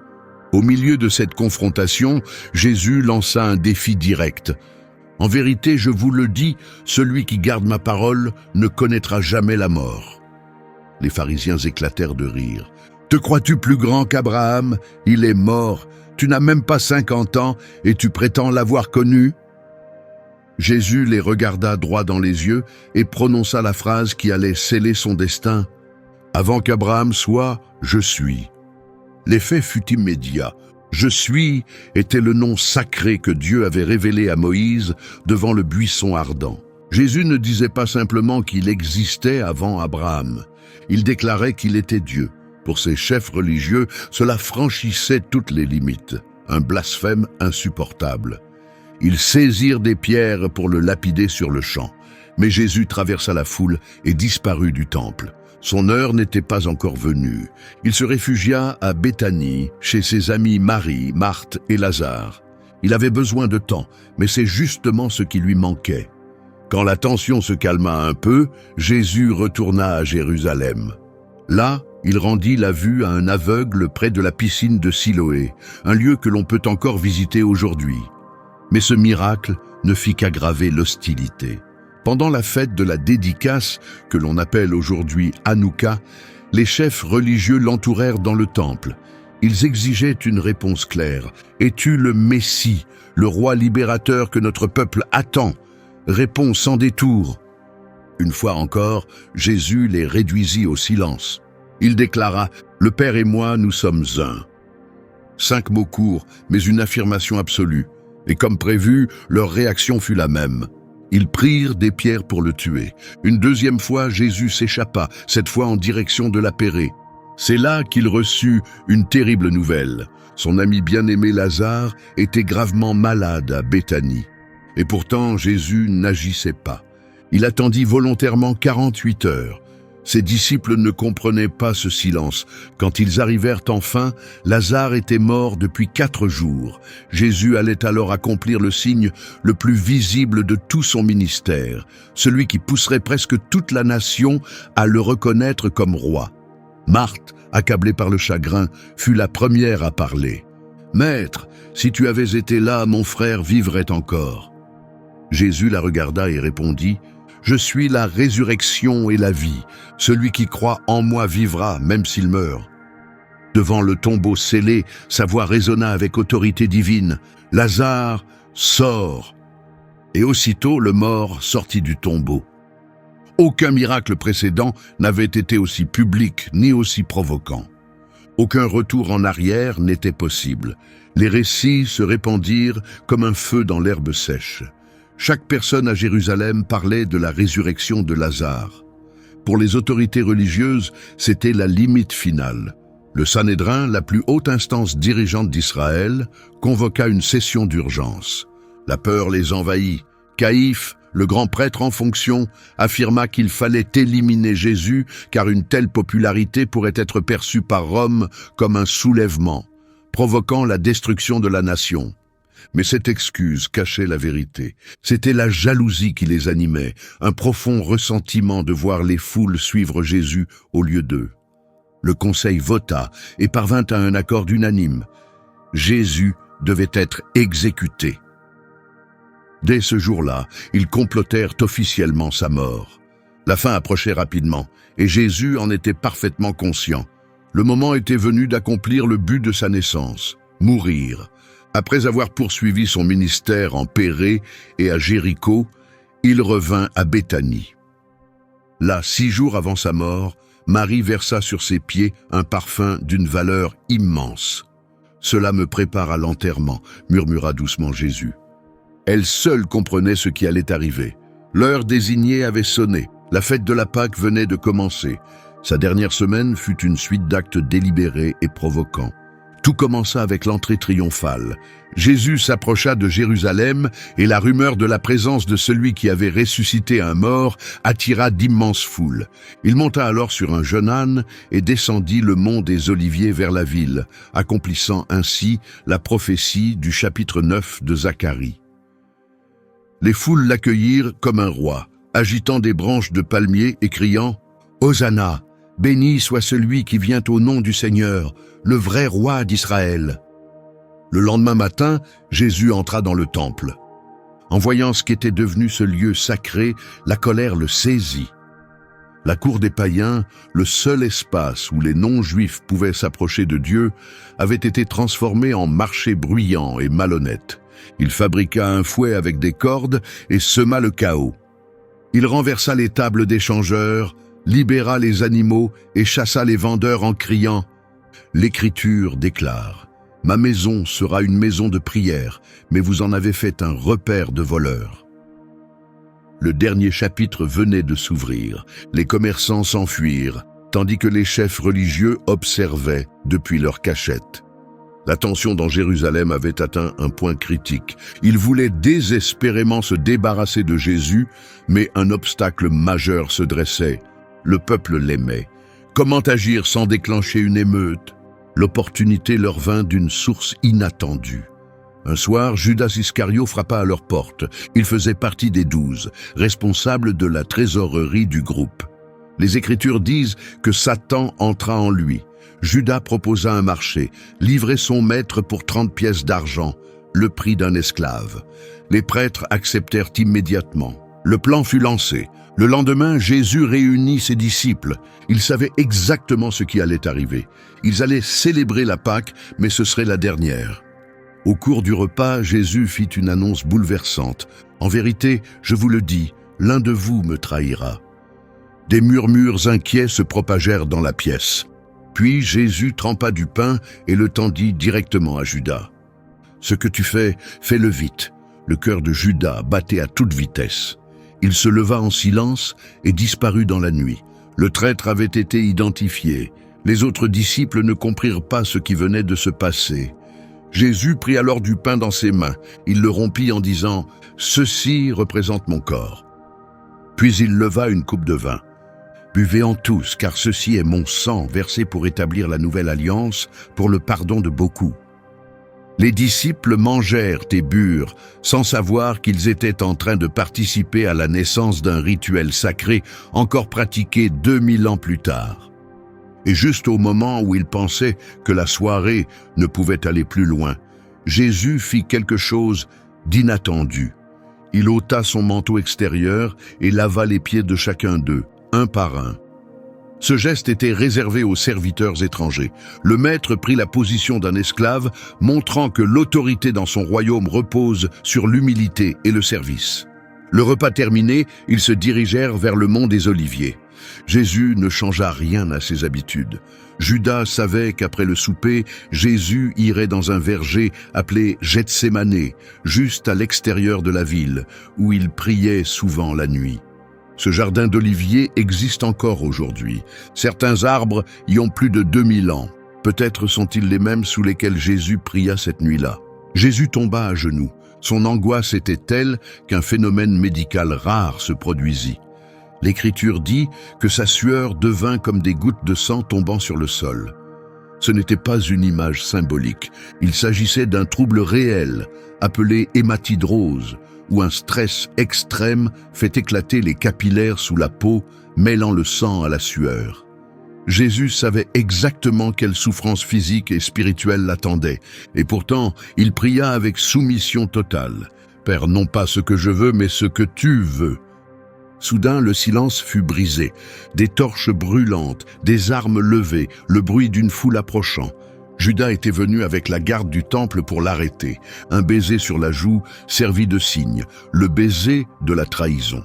Au milieu de cette confrontation, Jésus lança un défi direct. « En vérité, je vous le dis, celui qui garde ma parole ne connaîtra jamais la mort. » Les pharisiens éclatèrent de rire. « Te crois-tu plus grand qu'Abraham? Il est mort. Tu n'as même pas 50 ans et tu prétends l'avoir connu ?» Jésus les regarda droit dans les yeux et prononça la phrase qui allait sceller son destin. « Avant qu'Abraham soit, je suis. » L'effet fut immédiat. « Je suis » était le nom sacré que Dieu avait révélé à Moïse devant le buisson ardent. Jésus ne disait pas simplement qu'il existait avant Abraham. Il déclarait qu'il était Dieu. Pour ces chefs religieux, cela franchissait toutes les limites. Un blasphème insupportable. Ils saisirent des pierres pour le lapider sur le champ. Mais Jésus traversa la foule et disparut du temple. Son heure n'était pas encore venue. Il se réfugia à Béthanie, chez ses amis Marie, Marthe et Lazare. Il avait besoin de temps, mais c'est justement ce qui lui manquait. Quand la tension se calma un peu, Jésus retourna à Jérusalem. Là, il rendit la vue à un aveugle près de la piscine de Siloé, un lieu que l'on peut encore visiter aujourd'hui. Mais ce miracle ne fit qu'aggraver l'hostilité. Pendant la fête de la dédicace, que l'on appelle aujourd'hui Hanouka, les chefs religieux l'entourèrent dans le temple. Ils exigeaient une réponse claire. « Es-tu le Messie, le roi libérateur que notre peuple attend? Réponds sans détour. » Une fois encore, Jésus les réduisit au silence. Il déclara « Le Père et moi, nous sommes un ». 5 mots courts, mais une affirmation absolue. Et comme prévu, leur réaction fut la même. Ils prirent des pierres pour le tuer. Une deuxième fois, Jésus s'échappa, cette fois en direction de la Pérée. C'est là qu'il reçut une terrible nouvelle. Son ami bien-aimé Lazare était gravement malade à Béthanie. Et pourtant, Jésus n'agissait pas. Il attendit volontairement 48 heures. Ses disciples ne comprenaient pas ce silence. Quand ils arrivèrent enfin, Lazare était mort depuis 4 jours. Jésus allait alors accomplir le signe le plus visible de tout son ministère, celui qui pousserait presque toute la nation à le reconnaître comme roi. Marthe, accablée par le chagrin, fut la première à parler. « Maître, si tu avais été là, mon frère vivrait encore. » Jésus la regarda et répondit « Je suis la résurrection et la vie. Celui qui croit en moi vivra, même s'il meurt. » Devant le tombeau scellé, sa voix résonna avec autorité divine. « Lazare, sors !» Et aussitôt le mort sortit du tombeau. Aucun miracle précédent n'avait été aussi public ni aussi provoquant. Aucun retour en arrière n'était possible. Les récits se répandirent comme un feu dans l'herbe sèche. Chaque personne à Jérusalem parlait de la résurrection de Lazare. Pour les autorités religieuses, c'était la limite finale. Le Sanhédrin, la plus haute instance dirigeante d'Israël, convoqua une session d'urgence. La peur les envahit. Caïphe, le grand prêtre en fonction, affirma qu'il fallait éliminer Jésus car une telle popularité pourrait être perçue par Rome comme un soulèvement, provoquant la destruction de la nation. Mais cette excuse cachait la vérité. C'était la jalousie qui les animait, un profond ressentiment de voir les foules suivre Jésus au lieu d'eux. Le conseil vota et parvint à un accord unanime. Jésus devait être exécuté. Dès ce jour-là, ils complotèrent officiellement sa mort. La fin approchait rapidement, et Jésus en était parfaitement conscient. Le moment était venu d'accomplir le but de sa naissance, mourir. Après avoir poursuivi son ministère en Pérée et à Jéricho, il revint à Béthanie. Là, 6 jours avant sa mort, Marie versa sur ses pieds un parfum d'une valeur immense. « Cela me prépare à l'enterrement », murmura doucement Jésus. Elle seule comprenait ce qui allait arriver. L'heure désignée avait sonné. La fête de la Pâque venait de commencer. Sa dernière semaine fut une suite d'actes délibérés et provoquants. Tout commença avec l'entrée triomphale. Jésus s'approcha de Jérusalem et la rumeur de la présence de celui qui avait ressuscité un mort attira d'immenses foules. Il monta alors sur un jeune âne et descendit le mont des Oliviers vers la ville, accomplissant ainsi la prophétie du chapitre 9 de Zacharie. Les foules l'accueillirent comme un roi, agitant des branches de palmier et criant « Hosanna ! Béni soit celui qui vient au nom du Seigneur, le vrai roi d'Israël. » Le lendemain matin, Jésus entra dans le temple. En voyant ce qu'était devenu ce lieu sacré, la colère le saisit. La cour des païens, le seul espace où les non-juifs pouvaient s'approcher de Dieu, avait été transformée en marché bruyant et malhonnête. Il fabriqua un fouet avec des cordes et sema le chaos. Il renversa les tables des changeurs, libéra les animaux et chassa les vendeurs en criant « L'Écriture déclare « Ma maison sera une maison de prière, mais vous en avez fait un repaire de voleurs. » Le dernier chapitre venait de s'ouvrir. Les commerçants s'enfuirent, tandis que les chefs religieux observaient depuis leur cachette. La tension dans Jérusalem avait atteint un point critique. Ils voulaient désespérément se débarrasser de Jésus, mais un obstacle majeur se dressait. Le peuple l'aimait. Comment agir sans déclencher une émeute? L'opportunité leur vint d'une source inattendue. Un soir, Judas Iscario frappa à leur porte. Il faisait partie des 12, responsables de la trésorerie du groupe. Les Écritures disent que Satan entra en lui. Judas proposa un marché, livrer son maître pour 30 pièces d'argent, le prix d'un esclave. Les prêtres acceptèrent immédiatement. Le plan fut lancé. Le lendemain, Jésus réunit ses disciples. Ils savaient exactement ce qui allait arriver. Ils allaient célébrer la Pâque, mais ce serait la dernière. Au cours du repas, Jésus fit une annonce bouleversante. « En vérité, je vous le dis, l'un de vous me trahira. » Des murmures inquiets se propagèrent dans la pièce. Puis Jésus trempa du pain et le tendit directement à Judas. « Ce que tu fais, fais-le vite. » Le cœur de Judas battait à toute vitesse. Il se leva en silence et disparut dans la nuit. Le traître avait été identifié. Les autres disciples ne comprirent pas ce qui venait de se passer. Jésus prit alors du pain dans ses mains. Il le rompit en disant « Ceci représente mon corps. » Puis il leva une coupe de vin. « Buvez-en tous, car ceci est mon sang versé pour établir la nouvelle alliance, pour le pardon de beaucoup. » Les disciples mangèrent et burent, sans savoir qu'ils étaient en train de participer à la naissance d'un rituel sacré encore pratiqué 2000 ans plus tard. Et juste au moment où ils pensaient que la soirée ne pouvait aller plus loin, Jésus fit quelque chose d'inattendu. Il ôta son manteau extérieur et lava les pieds de chacun d'eux, un par un. Ce geste était réservé aux serviteurs étrangers. Le maître prit la position d'un esclave, montrant que l'autorité dans son royaume repose sur l'humilité et le service. Le repas terminé, ils se dirigèrent vers le mont des Oliviers. Jésus ne changea rien à ses habitudes. Judas savait qu'après le souper, Jésus irait dans un verger appelé Gethsémané, juste à l'extérieur de la ville, où il priait souvent la nuit. Ce jardin d'oliviers existe encore aujourd'hui. Certains arbres y ont plus de 2000 ans. Peut-être sont-ils les mêmes sous lesquels Jésus pria cette nuit-là. Jésus tomba à genoux. Son angoisse était telle qu'un phénomène médical rare se produisit. L'Écriture dit que sa sueur devint comme des gouttes de sang tombant sur le sol. Ce n'était pas une image symbolique. Il s'agissait d'un trouble réel, appelé hématidrose, où un stress extrême fait éclater les capillaires sous la peau, mêlant le sang à la sueur. Jésus savait exactement quelle souffrance physique et spirituelle l'attendait, et pourtant, il pria avec soumission totale. « Père, non pas ce que je veux, mais ce que tu veux. » Soudain, le silence fut brisé. Des torches brûlantes, des armes levées, le bruit d'une foule approchant. Judas était venu avec la garde du temple pour l'arrêter. Un baiser sur la joue servit de signe, le baiser de la trahison.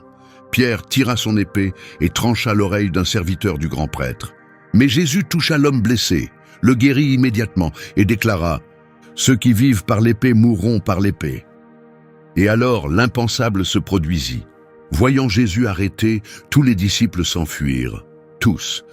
Pierre tira son épée et trancha l'oreille d'un serviteur du grand prêtre. Mais Jésus toucha l'homme blessé, le guérit immédiatement et déclara « Ceux qui vivent par l'épée mourront par l'épée. » Et alors l'impensable se produisit. Voyant Jésus arrêté, tous les disciples s'enfuirent. Tous.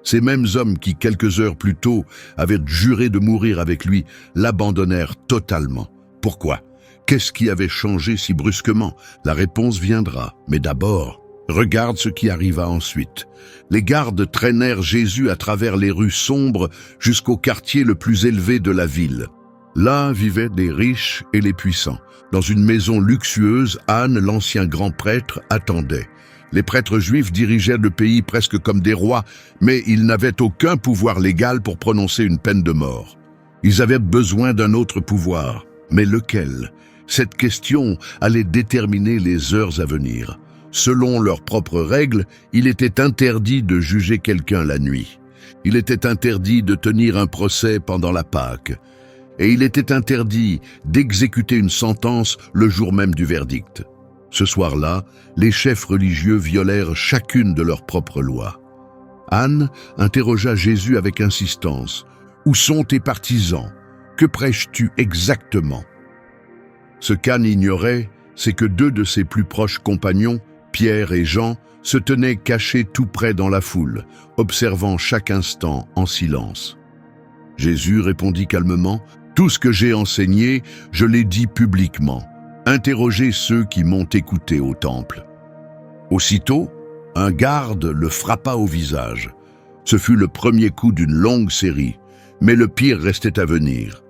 Ces mêmes hommes qui, quelques heures plus tôt, avaient juré de mourir avec lui, l'abandonnèrent totalement. Pourquoi? Qu'est-ce qui avait changé si brusquement? La réponse viendra. Mais d'abord, regarde ce qui arriva ensuite. Les gardes traînèrent Jésus à travers les rues sombres jusqu'au quartier le plus élevé de la ville. Là vivaient les riches et les puissants. Dans une maison luxueuse, Anne, l'ancien grand prêtre, attendait. Les prêtres juifs dirigeaient le pays presque comme des rois, mais ils n'avaient aucun pouvoir légal pour prononcer une peine de mort. Ils avaient besoin d'un autre pouvoir. Mais lequel? Cette question allait déterminer les heures à venir. Selon leurs propres règles, il était interdit de juger quelqu'un la nuit. Il était interdit de tenir un procès pendant la Pâque. Et il était interdit d'exécuter une sentence le jour même du verdict. Ce soir-là, les chefs religieux violèrent chacune de leurs propres lois. Anne interrogea Jésus avec insistance. « Où sont tes partisans? Que prêches-tu exactement ?» Ce qu'Anne ignorait, c'est que deux de ses plus proches compagnons, Pierre et Jean, se tenaient cachés tout près dans la foule, observant chaque instant en silence. Jésus répondit calmement, « Tout ce que j'ai enseigné, je l'ai dit publiquement. Interrogez ceux qui m'ont écouté au temple. » Aussitôt, un garde le frappa au visage. Ce fut le premier coup d'une longue série, mais le pire restait à venir.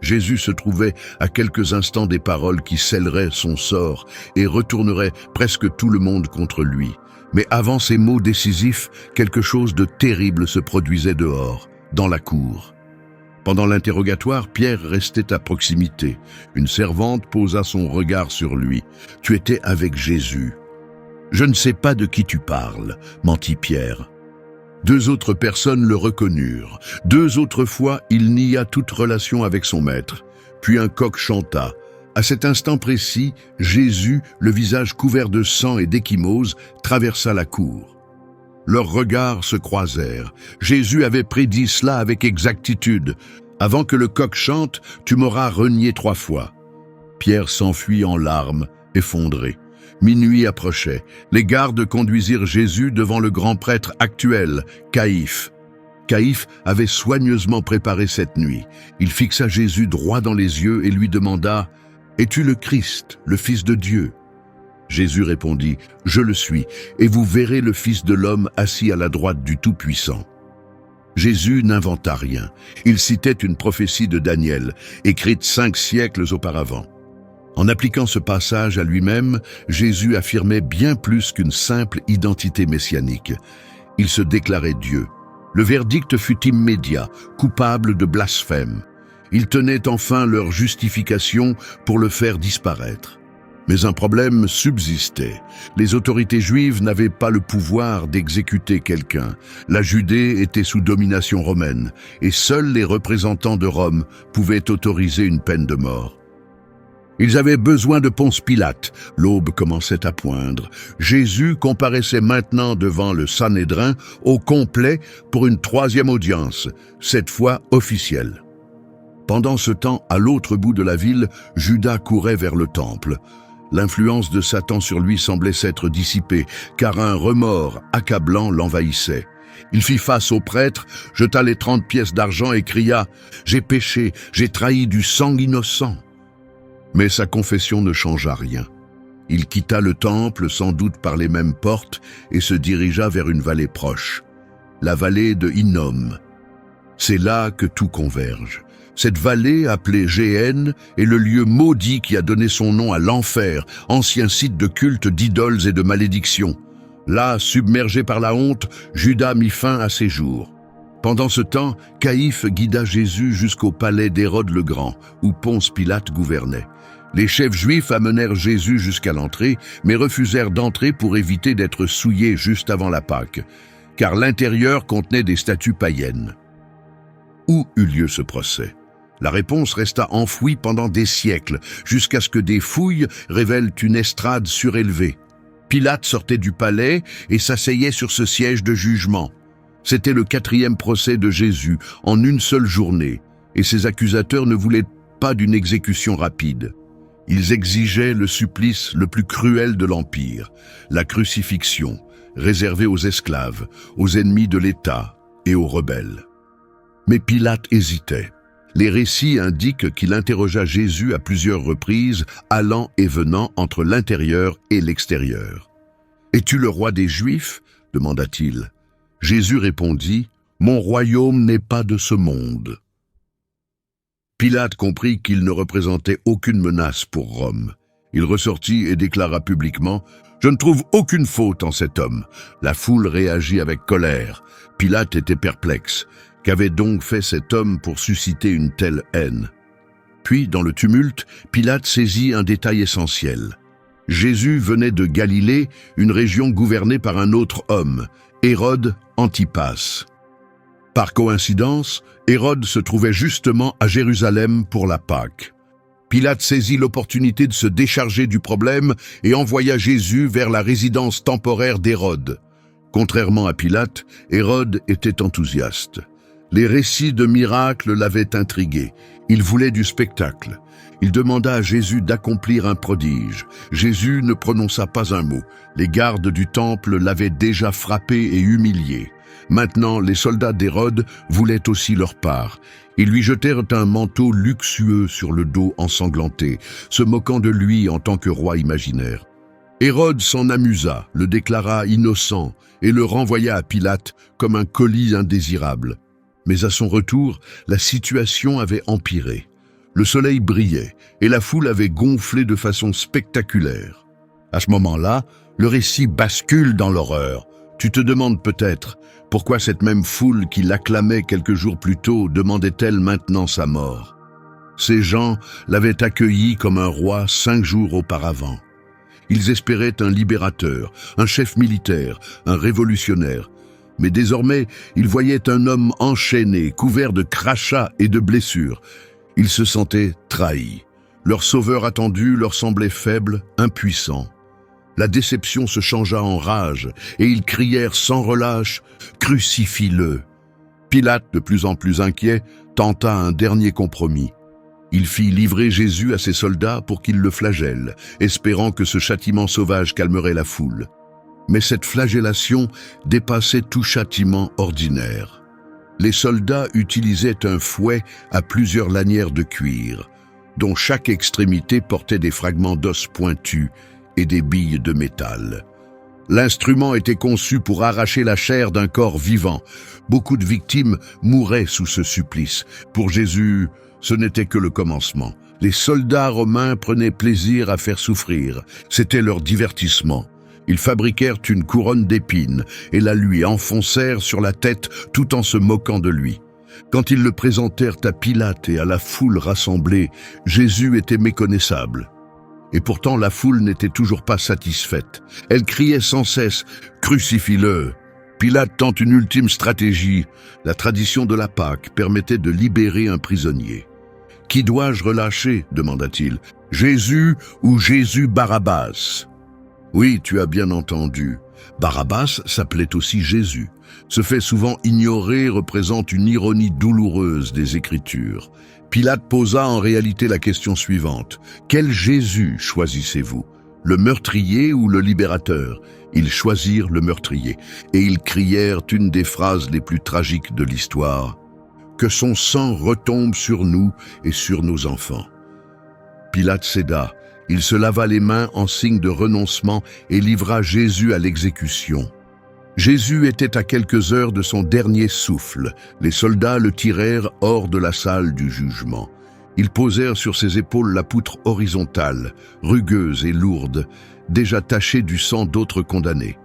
Jésus se trouvait à quelques instants des paroles qui scelleraient son sort et retourneraient presque tout le monde contre lui. Mais avant ces mots décisifs, quelque chose de terrible se produisait dehors, dans la cour. Pendant l'interrogatoire, Pierre restait à proximité. Une servante posa son regard sur lui. « Tu étais avec Jésus. »« Je ne sais pas de qui tu parles, » mentit Pierre. Deux autres personnes le reconnurent. Deux autres fois, il nia toute relation avec son maître. Puis un coq chanta. À cet instant précis, Jésus, le visage couvert de sang et d'ecchymose, traversa la cour. Leurs regards se croisèrent. Jésus avait prédit cela avec exactitude. « Avant que le coq chante, tu m'auras renié 3 fois. » Pierre s'enfuit en larmes, effondré. Minuit approchait. Les gardes conduisirent Jésus devant le grand prêtre actuel, Caïphe. Caïphe avait soigneusement préparé cette nuit. Il fixa Jésus droit dans les yeux et lui demanda « Es-tu le Christ, le Fils de Dieu ?» Jésus répondit « Je le suis, et vous verrez le Fils de l'homme assis à la droite du Tout-Puissant. » Jésus n'inventa rien. Il citait une prophétie de Daniel, écrite 5 siècles auparavant. En appliquant ce passage à lui-même, Jésus affirmait bien plus qu'une simple identité messianique. Il se déclarait Dieu. Le verdict fut immédiat, coupable de blasphème. Il tenait enfin leur justification pour le faire disparaître. Mais un problème subsistait. Les autorités juives n'avaient pas le pouvoir d'exécuter quelqu'un. La Judée était sous domination romaine, et seuls les représentants de Rome pouvaient autoriser une peine de mort. Ils avaient besoin de Ponce Pilate. L'aube commençait à poindre. Jésus comparaissait maintenant devant le Sanhédrin au complet pour une 3e audience, cette fois officielle. Pendant ce temps, à l'autre bout de la ville, Judas courait vers le temple. L'influence de Satan sur lui semblait s'être dissipée, car un remords accablant l'envahissait. Il fit face au prêtre, jeta les 30 pièces d'argent et cria « J'ai péché, j'ai trahi du sang innocent !» Mais sa confession ne changea rien. Il quitta le temple, sans doute par les mêmes portes, et se dirigea vers une vallée proche, la vallée de Hinnom. C'est là que tout converge. Cette vallée, appelée Géhenne, est le lieu maudit qui a donné son nom à l'enfer, ancien site de culte d'idoles et de malédictions. Là, submergé par la honte, Judas mit fin à ses jours. Pendant ce temps, Caïphe guida Jésus jusqu'au palais d'Hérode le Grand, où Ponce Pilate gouvernait. Les chefs juifs amenèrent Jésus jusqu'à l'entrée, mais refusèrent d'entrer pour éviter d'être souillés juste avant la Pâque, car l'intérieur contenait des statues païennes. Où eut lieu ce procès? La réponse resta enfouie pendant des siècles, jusqu'à ce que des fouilles révèlent une estrade surélevée. Pilate sortait du palais et s'asseyait sur ce siège de jugement. C'était le 4e procès de Jésus en une seule journée, et ses accusateurs ne voulaient pas d'une exécution rapide. Ils exigeaient le supplice le plus cruel de l'Empire, la crucifixion, réservée aux esclaves, aux ennemis de l'État et aux rebelles. Mais Pilate hésitait. Les récits indiquent qu'il interrogea Jésus à plusieurs reprises, allant et venant entre l'intérieur et l'extérieur. « Es-tu le roi des Juifs ?» demanda-t-il. Jésus répondit « Mon royaume n'est pas de ce monde. » Pilate comprit qu'il ne représentait aucune menace pour Rome. Il ressortit et déclara publiquement « Je ne trouve aucune faute en cet homme. » La foule réagit avec colère. Pilate était perplexe. Qu'avait donc fait cet homme pour susciter une telle haine? Puis, dans le tumulte, Pilate saisit un détail essentiel. Jésus venait de Galilée, une région gouvernée par un autre homme, Hérode Antipas. Par coïncidence, Hérode se trouvait justement à Jérusalem pour la Pâque. Pilate saisit l'opportunité de se décharger du problème et envoya Jésus vers la résidence temporaire d'Hérode. Contrairement à Pilate, Hérode était enthousiaste. Les récits de miracles l'avaient intrigué. Il voulait du spectacle. Il demanda à Jésus d'accomplir un prodige. Jésus ne prononça pas un mot. Les gardes du temple l'avaient déjà frappé et humilié. Maintenant, les soldats d'Hérode voulaient aussi leur part. Ils lui jetèrent un manteau luxueux sur le dos ensanglanté, se moquant de lui en tant que roi imaginaire. Hérode s'en amusa, le déclara innocent et le renvoya à Pilate comme un colis indésirable. Mais à son retour, la situation avait empiré. Le soleil brillait et la foule avait gonflé de façon spectaculaire. À ce moment-là, le récit bascule dans l'horreur. Tu te demandes peut-être pourquoi cette même foule qui l'acclamait quelques jours plus tôt demandait-elle maintenant sa mort. Ces gens l'avaient accueilli comme un roi 5 jours auparavant. Ils espéraient un libérateur, un chef militaire, un révolutionnaire. Mais désormais, ils voyaient un homme enchaîné, couvert de crachats et de blessures. Ils se sentaient trahis. Leur sauveur attendu leur semblait faible, impuissant. La déception se changea en rage, et ils crièrent sans relâche « Crucifie-le !» Pilate, de plus en plus inquiet, tenta un dernier compromis. Il fit livrer Jésus à ses soldats pour qu'ils le flagellent, espérant que ce châtiment sauvage calmerait la foule. Mais cette flagellation dépassait tout châtiment ordinaire. Les soldats utilisaient un fouet à plusieurs lanières de cuir, dont chaque extrémité portait des fragments d'os pointus et des billes de métal. L'instrument était conçu pour arracher la chair d'un corps vivant. Beaucoup de victimes mouraient sous ce supplice. Pour Jésus, ce n'était que le commencement. Les soldats romains prenaient plaisir à faire souffrir. C'était leur divertissement. Ils fabriquèrent une couronne d'épines et la lui enfoncèrent sur la tête tout en se moquant de lui. Quand ils le présentèrent à Pilate et à la foule rassemblée, Jésus était méconnaissable. Et pourtant la foule n'était toujours pas satisfaite. Elle criait sans cesse « Crucifie-le !» Pilate tente une ultime stratégie. La tradition de la Pâque permettait de libérer un prisonnier. « Qui dois-je relâcher ?» demanda-t-il. « Jésus ou Jésus Barabbas ?» Oui, tu as bien entendu. Barabbas s'appelait aussi Jésus. Ce fait souvent ignoré représente une ironie douloureuse des Écritures. Pilate posa en réalité la question suivante. Quel Jésus choisissez-vous? Le meurtrier ou le libérateur? Ils choisirent le meurtrier, et ils crièrent une des phrases les plus tragiques de l'histoire. Que son sang retombe sur nous et sur nos enfants. Pilate céda. Il se lava les mains en signe de renoncement et livra Jésus à l'exécution. Jésus était à quelques heures de son dernier souffle. Les soldats le tirèrent hors de la salle du jugement. Ils posèrent sur ses épaules la poutre horizontale, rugueuse et lourde, déjà tachée du sang d'autres condamnés.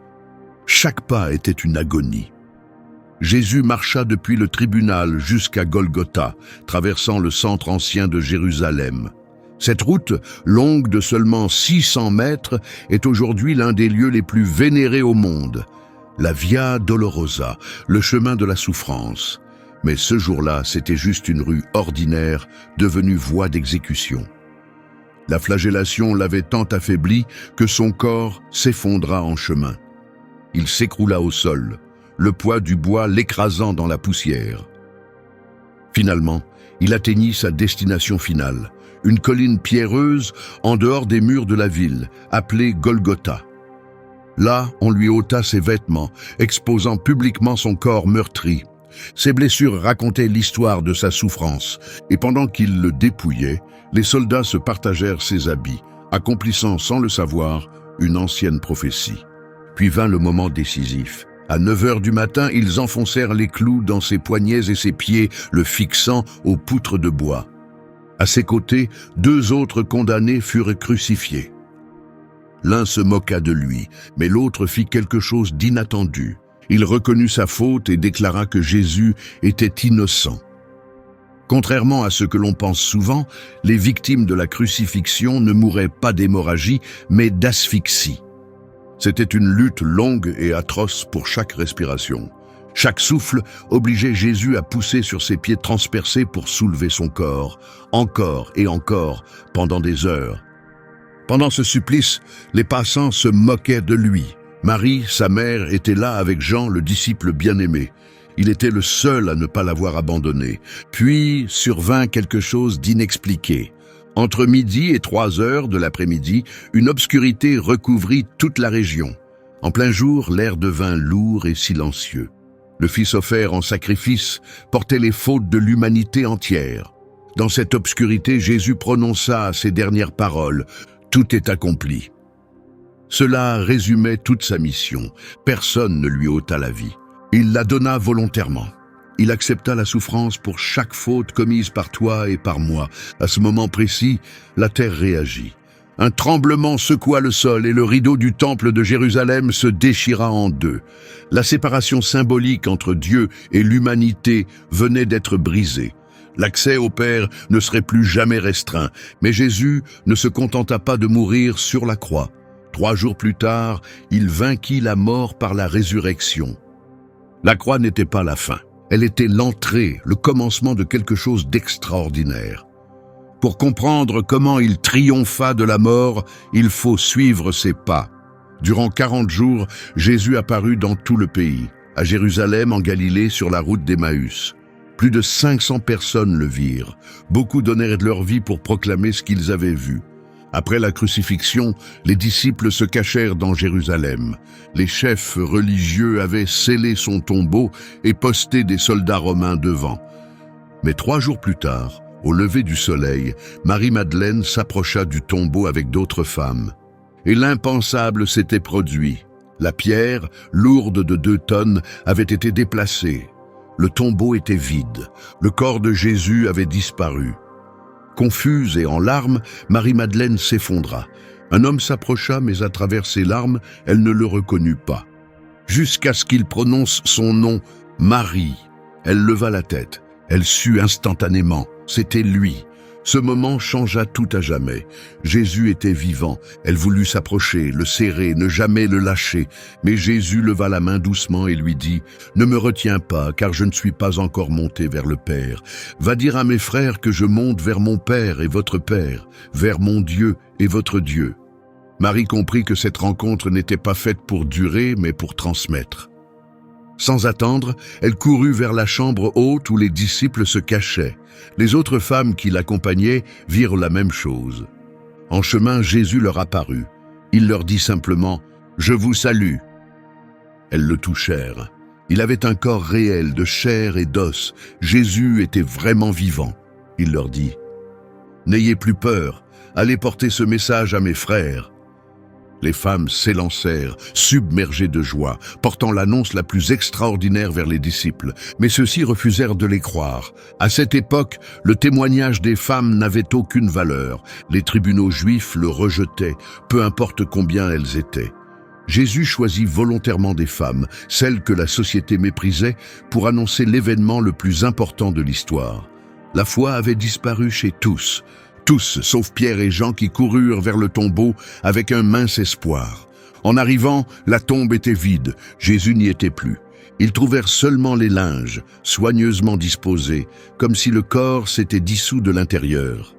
Chaque pas était une agonie. Jésus marcha depuis le tribunal jusqu'à Golgotha, traversant le centre ancien de Jérusalem. Cette route, longue de seulement 600 mètres, est aujourd'hui l'un des lieux les plus vénérés au monde. La Via Dolorosa, le chemin de la souffrance. Mais ce jour-là, c'était juste une rue ordinaire, devenue voie d'exécution. La flagellation l'avait tant affaibli que son corps s'effondra en chemin. Il s'écroula au sol, le poids du bois l'écrasant dans la poussière. Finalement, il atteignit sa destination finale, une colline pierreuse en dehors des murs de la ville, appelée Golgotha. Là, on lui ôta ses vêtements, exposant publiquement son corps meurtri. Ses blessures racontaient l'histoire de sa souffrance, et pendant qu'il le dépouillait, les soldats se partagèrent ses habits, accomplissant sans le savoir une ancienne prophétie. Puis vint le moment décisif. À 9 heures du matin, ils enfoncèrent les clous dans ses poignets et ses pieds, le fixant aux poutres de bois. À ses côtés, 2 autres condamnés furent crucifiés. L'un se moqua de lui, mais l'autre fit quelque chose d'inattendu. Il reconnut sa faute et déclara que Jésus était innocent. Contrairement à ce que l'on pense souvent, les victimes de la crucifixion ne mouraient pas d'hémorragie, mais d'asphyxie. C'était une lutte longue et atroce pour chaque respiration. Chaque souffle obligeait Jésus à pousser sur ses pieds transpercés pour soulever son corps, encore et encore, pendant des heures. Pendant ce supplice, les passants se moquaient de lui. Marie, sa mère, était là avec Jean, le disciple bien-aimé. Il était le seul à ne pas l'avoir abandonné. Puis survint quelque chose d'inexpliqué. Entre midi et 3 heures de l'après-midi, une obscurité recouvrit toute la région. En plein jour, l'air devint lourd et silencieux. Le Fils offert en sacrifice portait les fautes de l'humanité entière. Dans cette obscurité, Jésus prononça ces dernières paroles. « Tout est accompli ». Cela résumait toute sa mission. Personne ne lui ôta la vie. Il la donna volontairement. Il accepta la souffrance pour chaque faute commise par toi et par moi. À ce moment précis, la terre réagit. Un tremblement secoua le sol et le rideau du temple de Jérusalem se déchira en deux. La séparation symbolique entre Dieu et l'humanité venait d'être brisée. L'accès au Père ne serait plus jamais restreint, mais Jésus ne se contenta pas de mourir sur la croix. 3 jours plus tard, il vainquit la mort par la résurrection. La croix n'était pas la fin. Elle était l'entrée, le commencement de quelque chose d'extraordinaire. Pour comprendre comment il triompha de la mort, il faut suivre ses pas. Durant 40 jours, Jésus apparut dans tout le pays, à Jérusalem, en Galilée, sur la route d'Emmaüs. Plus de 500 personnes le virent. Beaucoup donnèrent de leur vie pour proclamer ce qu'ils avaient vu. Après la crucifixion, les disciples se cachèrent dans Jérusalem. Les chefs religieux avaient scellé son tombeau et posté des soldats romains devant. Mais 3 jours plus tard, au lever du soleil, Marie-Madeleine s'approcha du tombeau avec d'autres femmes. Et l'impensable s'était produit. La pierre, lourde de 2 tonnes, avait été déplacée. Le tombeau était vide. Le corps de Jésus avait disparu. Confuse et en larmes, Marie-Madeleine s'effondra. Un homme s'approcha, mais à travers ses larmes, elle ne le reconnut pas. Jusqu'à ce qu'il prononce son nom, Marie. Elle leva la tête. Elle sut instantanément. C'était lui. Ce moment changea tout à jamais. Jésus était vivant. Elle voulut s'approcher, le serrer, ne jamais le lâcher. Mais Jésus leva la main doucement et lui dit « Ne me retiens pas, car je ne suis pas encore monté vers le Père. Va dire à mes frères que je monte vers mon Père et votre Père, vers mon Dieu et votre Dieu. » Marie comprit que cette rencontre n'était pas faite pour durer, mais pour transmettre. Sans attendre, elle courut vers la chambre haute où les disciples se cachaient. Les autres femmes qui l'accompagnaient virent la même chose. En chemin, Jésus leur apparut. Il leur dit simplement « Je vous salue ». Elles le touchèrent. Il avait un corps réel de chair et d'os. Jésus était vraiment vivant. Il leur dit « N'ayez plus peur, allez porter ce message à mes frères ». Les femmes s'élancèrent, submergées de joie, portant l'annonce la plus extraordinaire vers les disciples. Mais ceux-ci refusèrent de les croire. À cette époque, le témoignage des femmes n'avait aucune valeur. Les tribunaux juifs le rejetaient, peu importe combien elles étaient. Jésus choisit volontairement des femmes, celles que la société méprisait, pour annoncer l'événement le plus important de l'histoire. La foi avait disparu chez tous. Tous, sauf Pierre et Jean qui coururent vers le tombeau avec un mince espoir. En arrivant, la tombe était vide, Jésus n'y était plus. Ils trouvèrent seulement les linges, soigneusement disposés, comme si le corps s'était dissous de l'intérieur.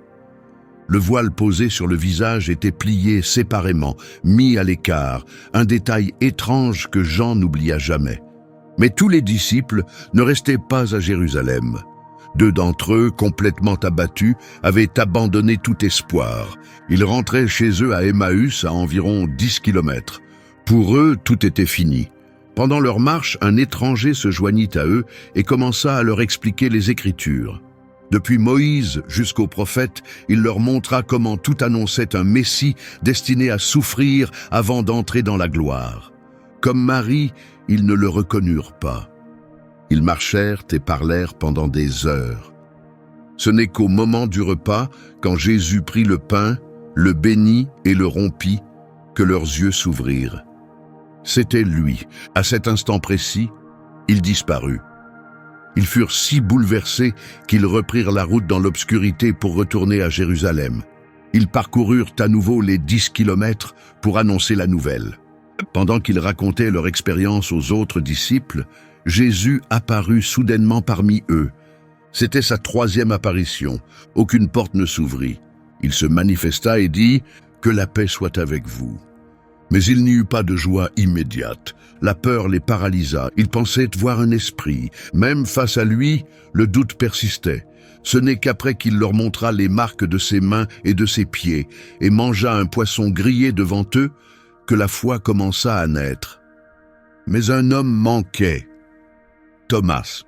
Le voile posé sur le visage était plié séparément, mis à l'écart, un détail étrange que Jean n'oublia jamais. Mais tous les disciples ne restaient pas à Jérusalem. 2 d'entre eux, complètement abattus, avaient abandonné tout espoir. Ils rentraient chez eux à Emmaüs, à environ 10 kilomètres. Pour eux, tout était fini. Pendant leur marche, un étranger se joignit à eux et commença à leur expliquer les Écritures. Depuis Moïse jusqu'aux prophètes, il leur montra comment tout annonçait un Messie destiné à souffrir avant d'entrer dans la gloire. Comme Marie, ils ne le reconnurent pas. Ils marchèrent et parlèrent pendant des heures. Ce n'est qu'au moment du repas, quand Jésus prit le pain, le bénit et le rompit, que leurs yeux s'ouvrirent. C'était lui. À cet instant précis, il disparut. Ils furent si bouleversés qu'ils reprirent la route dans l'obscurité pour retourner à Jérusalem. Ils parcoururent à nouveau les 10 kilomètres pour annoncer la nouvelle. Pendant qu'ils racontaient leur expérience aux autres disciples, Jésus apparut soudainement parmi eux. C'était sa 3e apparition. Aucune porte ne s'ouvrit. Il se manifesta et dit « Que la paix soit avec vous ». Mais il n'y eut pas de joie immédiate. La peur les paralysa. Ils pensaient voir un esprit. Même face à lui, le doute persistait. Ce n'est qu'après qu'il leur montra les marques de ses mains et de ses pieds et mangea un poisson grillé devant eux que la foi commença à naître. Mais un homme manquait, Thomas.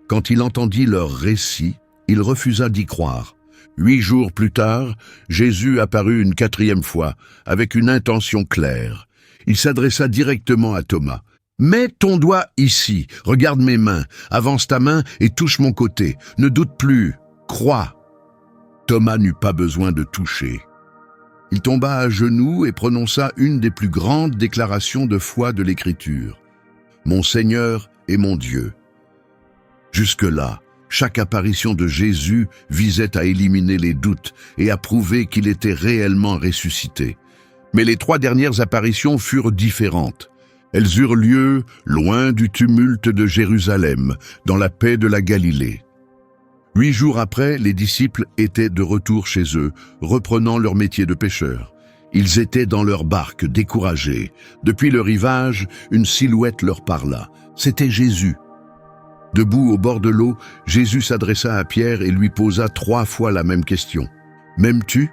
Quand il entendit leur récit, il refusa d'y croire. 8 jours plus tard, Jésus apparut une 4e fois, avec une intention claire. Il s'adressa directement à Thomas. « Mets ton doigt ici, regarde mes mains, avance ta main et touche mon côté. Ne doute plus, crois. » Thomas n'eut pas besoin de toucher. Il tomba à genoux et prononça une des plus grandes déclarations de foi de l'Écriture. « Mon Seigneur et mon Dieu. » Jusque-là, chaque apparition de Jésus visait à éliminer les doutes et à prouver qu'il était réellement ressuscité. Mais les 3 dernières apparitions furent différentes. Elles eurent lieu loin du tumulte de Jérusalem, dans la paix de la Galilée. 8 jours après, les disciples étaient de retour chez eux, reprenant leur métier de pêcheurs. Ils étaient dans leur barque, découragés. Depuis le rivage, une silhouette leur parla. C'était Jésus. Debout au bord de l'eau, Jésus s'adressa à Pierre et lui posa 3 fois la même question. « M'aimes-tu »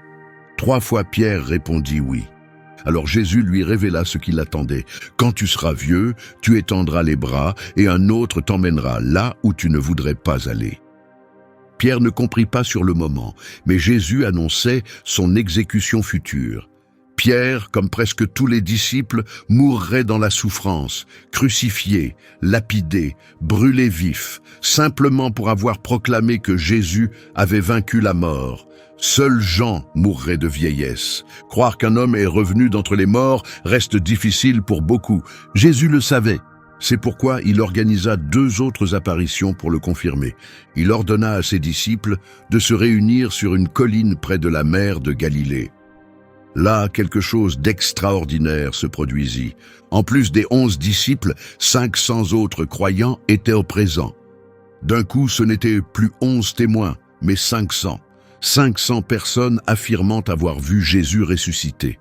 3 fois Pierre répondit oui. Alors Jésus lui révéla ce qui l'attendait. « Quand tu seras vieux, tu étendras les bras et un autre t'emmènera là où tu ne voudrais pas aller. » Pierre ne comprit pas sur le moment, mais Jésus annonçait son exécution future. Pierre, comme presque tous les disciples, mourrait dans la souffrance, crucifié, lapidé, brûlé vif, simplement pour avoir proclamé que Jésus avait vaincu la mort. Seul Jean mourrait de vieillesse. Croire qu'un homme est revenu d'entre les morts reste difficile pour beaucoup. Jésus le savait. C'est pourquoi il organisa 2 autres apparitions pour le confirmer. Il ordonna à ses disciples de se réunir sur une colline près de la mer de Galilée. Là, quelque chose d'extraordinaire se produisit. En plus des 11 disciples, 500 autres croyants étaient au présent. D'un coup, ce n'était plus 11 témoins, mais 500. 500 personnes affirmant avoir vu Jésus ressuscité.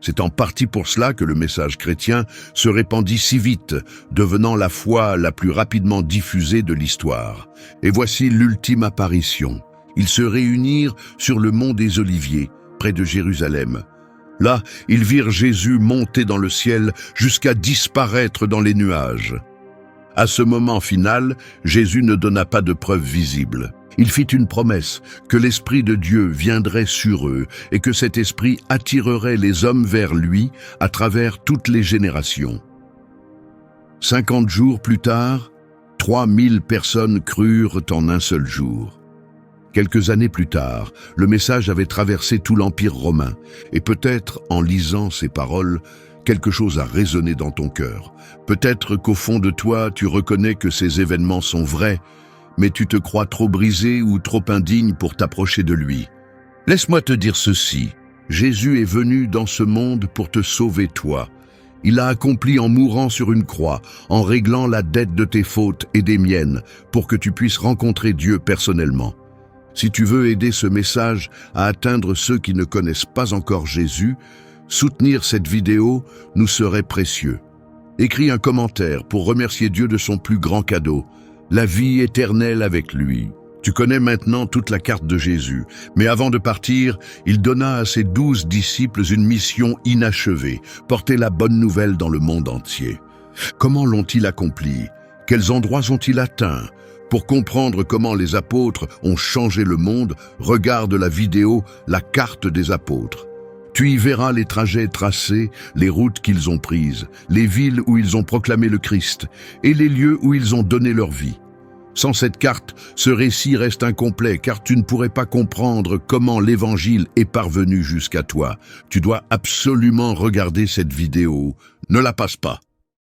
C'est en partie pour cela que le message chrétien se répandit si vite, devenant la foi la plus rapidement diffusée de l'histoire. Et voici l'ultime apparition. Ils se réunirent sur le mont des Oliviers, près de Jérusalem. Là, ils virent Jésus monter dans le ciel jusqu'à disparaître dans les nuages. À ce moment final, Jésus ne donna pas de preuves visibles. Il fit une promesse, que l'Esprit de Dieu viendrait sur eux et que cet Esprit attirerait les hommes vers lui à travers toutes les générations. 50 jours plus tard, 3000 personnes crurent en un seul jour. Quelques années plus tard, le message avait traversé tout l'Empire romain, et peut-être, en lisant ces paroles, quelque chose a résonné dans ton cœur. Peut-être qu'au fond de toi, tu reconnais que ces événements sont vrais, mais tu te crois trop brisé ou trop indigne pour t'approcher de lui. Laisse-moi te dire ceci, Jésus est venu dans ce monde pour te sauver toi. Il l'a accompli en mourant sur une croix, en réglant la dette de tes fautes et des miennes, pour que tu puisses rencontrer Dieu personnellement. Si tu veux aider ce message à atteindre ceux qui ne connaissent pas encore Jésus, soutenir cette vidéo nous serait précieux. Écris un commentaire pour remercier Dieu de son plus grand cadeau, la vie éternelle avec lui. Tu connais maintenant toute la carte de Jésus, mais avant de partir, il donna à ses 12 disciples une mission inachevée, porter la bonne nouvelle dans le monde entier. Comment l'ont-ils accompli? Quels endroits ont-ils atteints? Pour comprendre comment les apôtres ont changé le monde, regarde la vidéo « La carte des apôtres ». Tu y verras les trajets tracés, les routes qu'ils ont prises, les villes où ils ont proclamé le Christ et les lieux où ils ont donné leur vie. Sans cette carte, ce récit reste incomplet car tu ne pourrais pas comprendre comment l'évangile est parvenu jusqu'à toi. Tu dois absolument regarder cette vidéo. Ne la passe pas.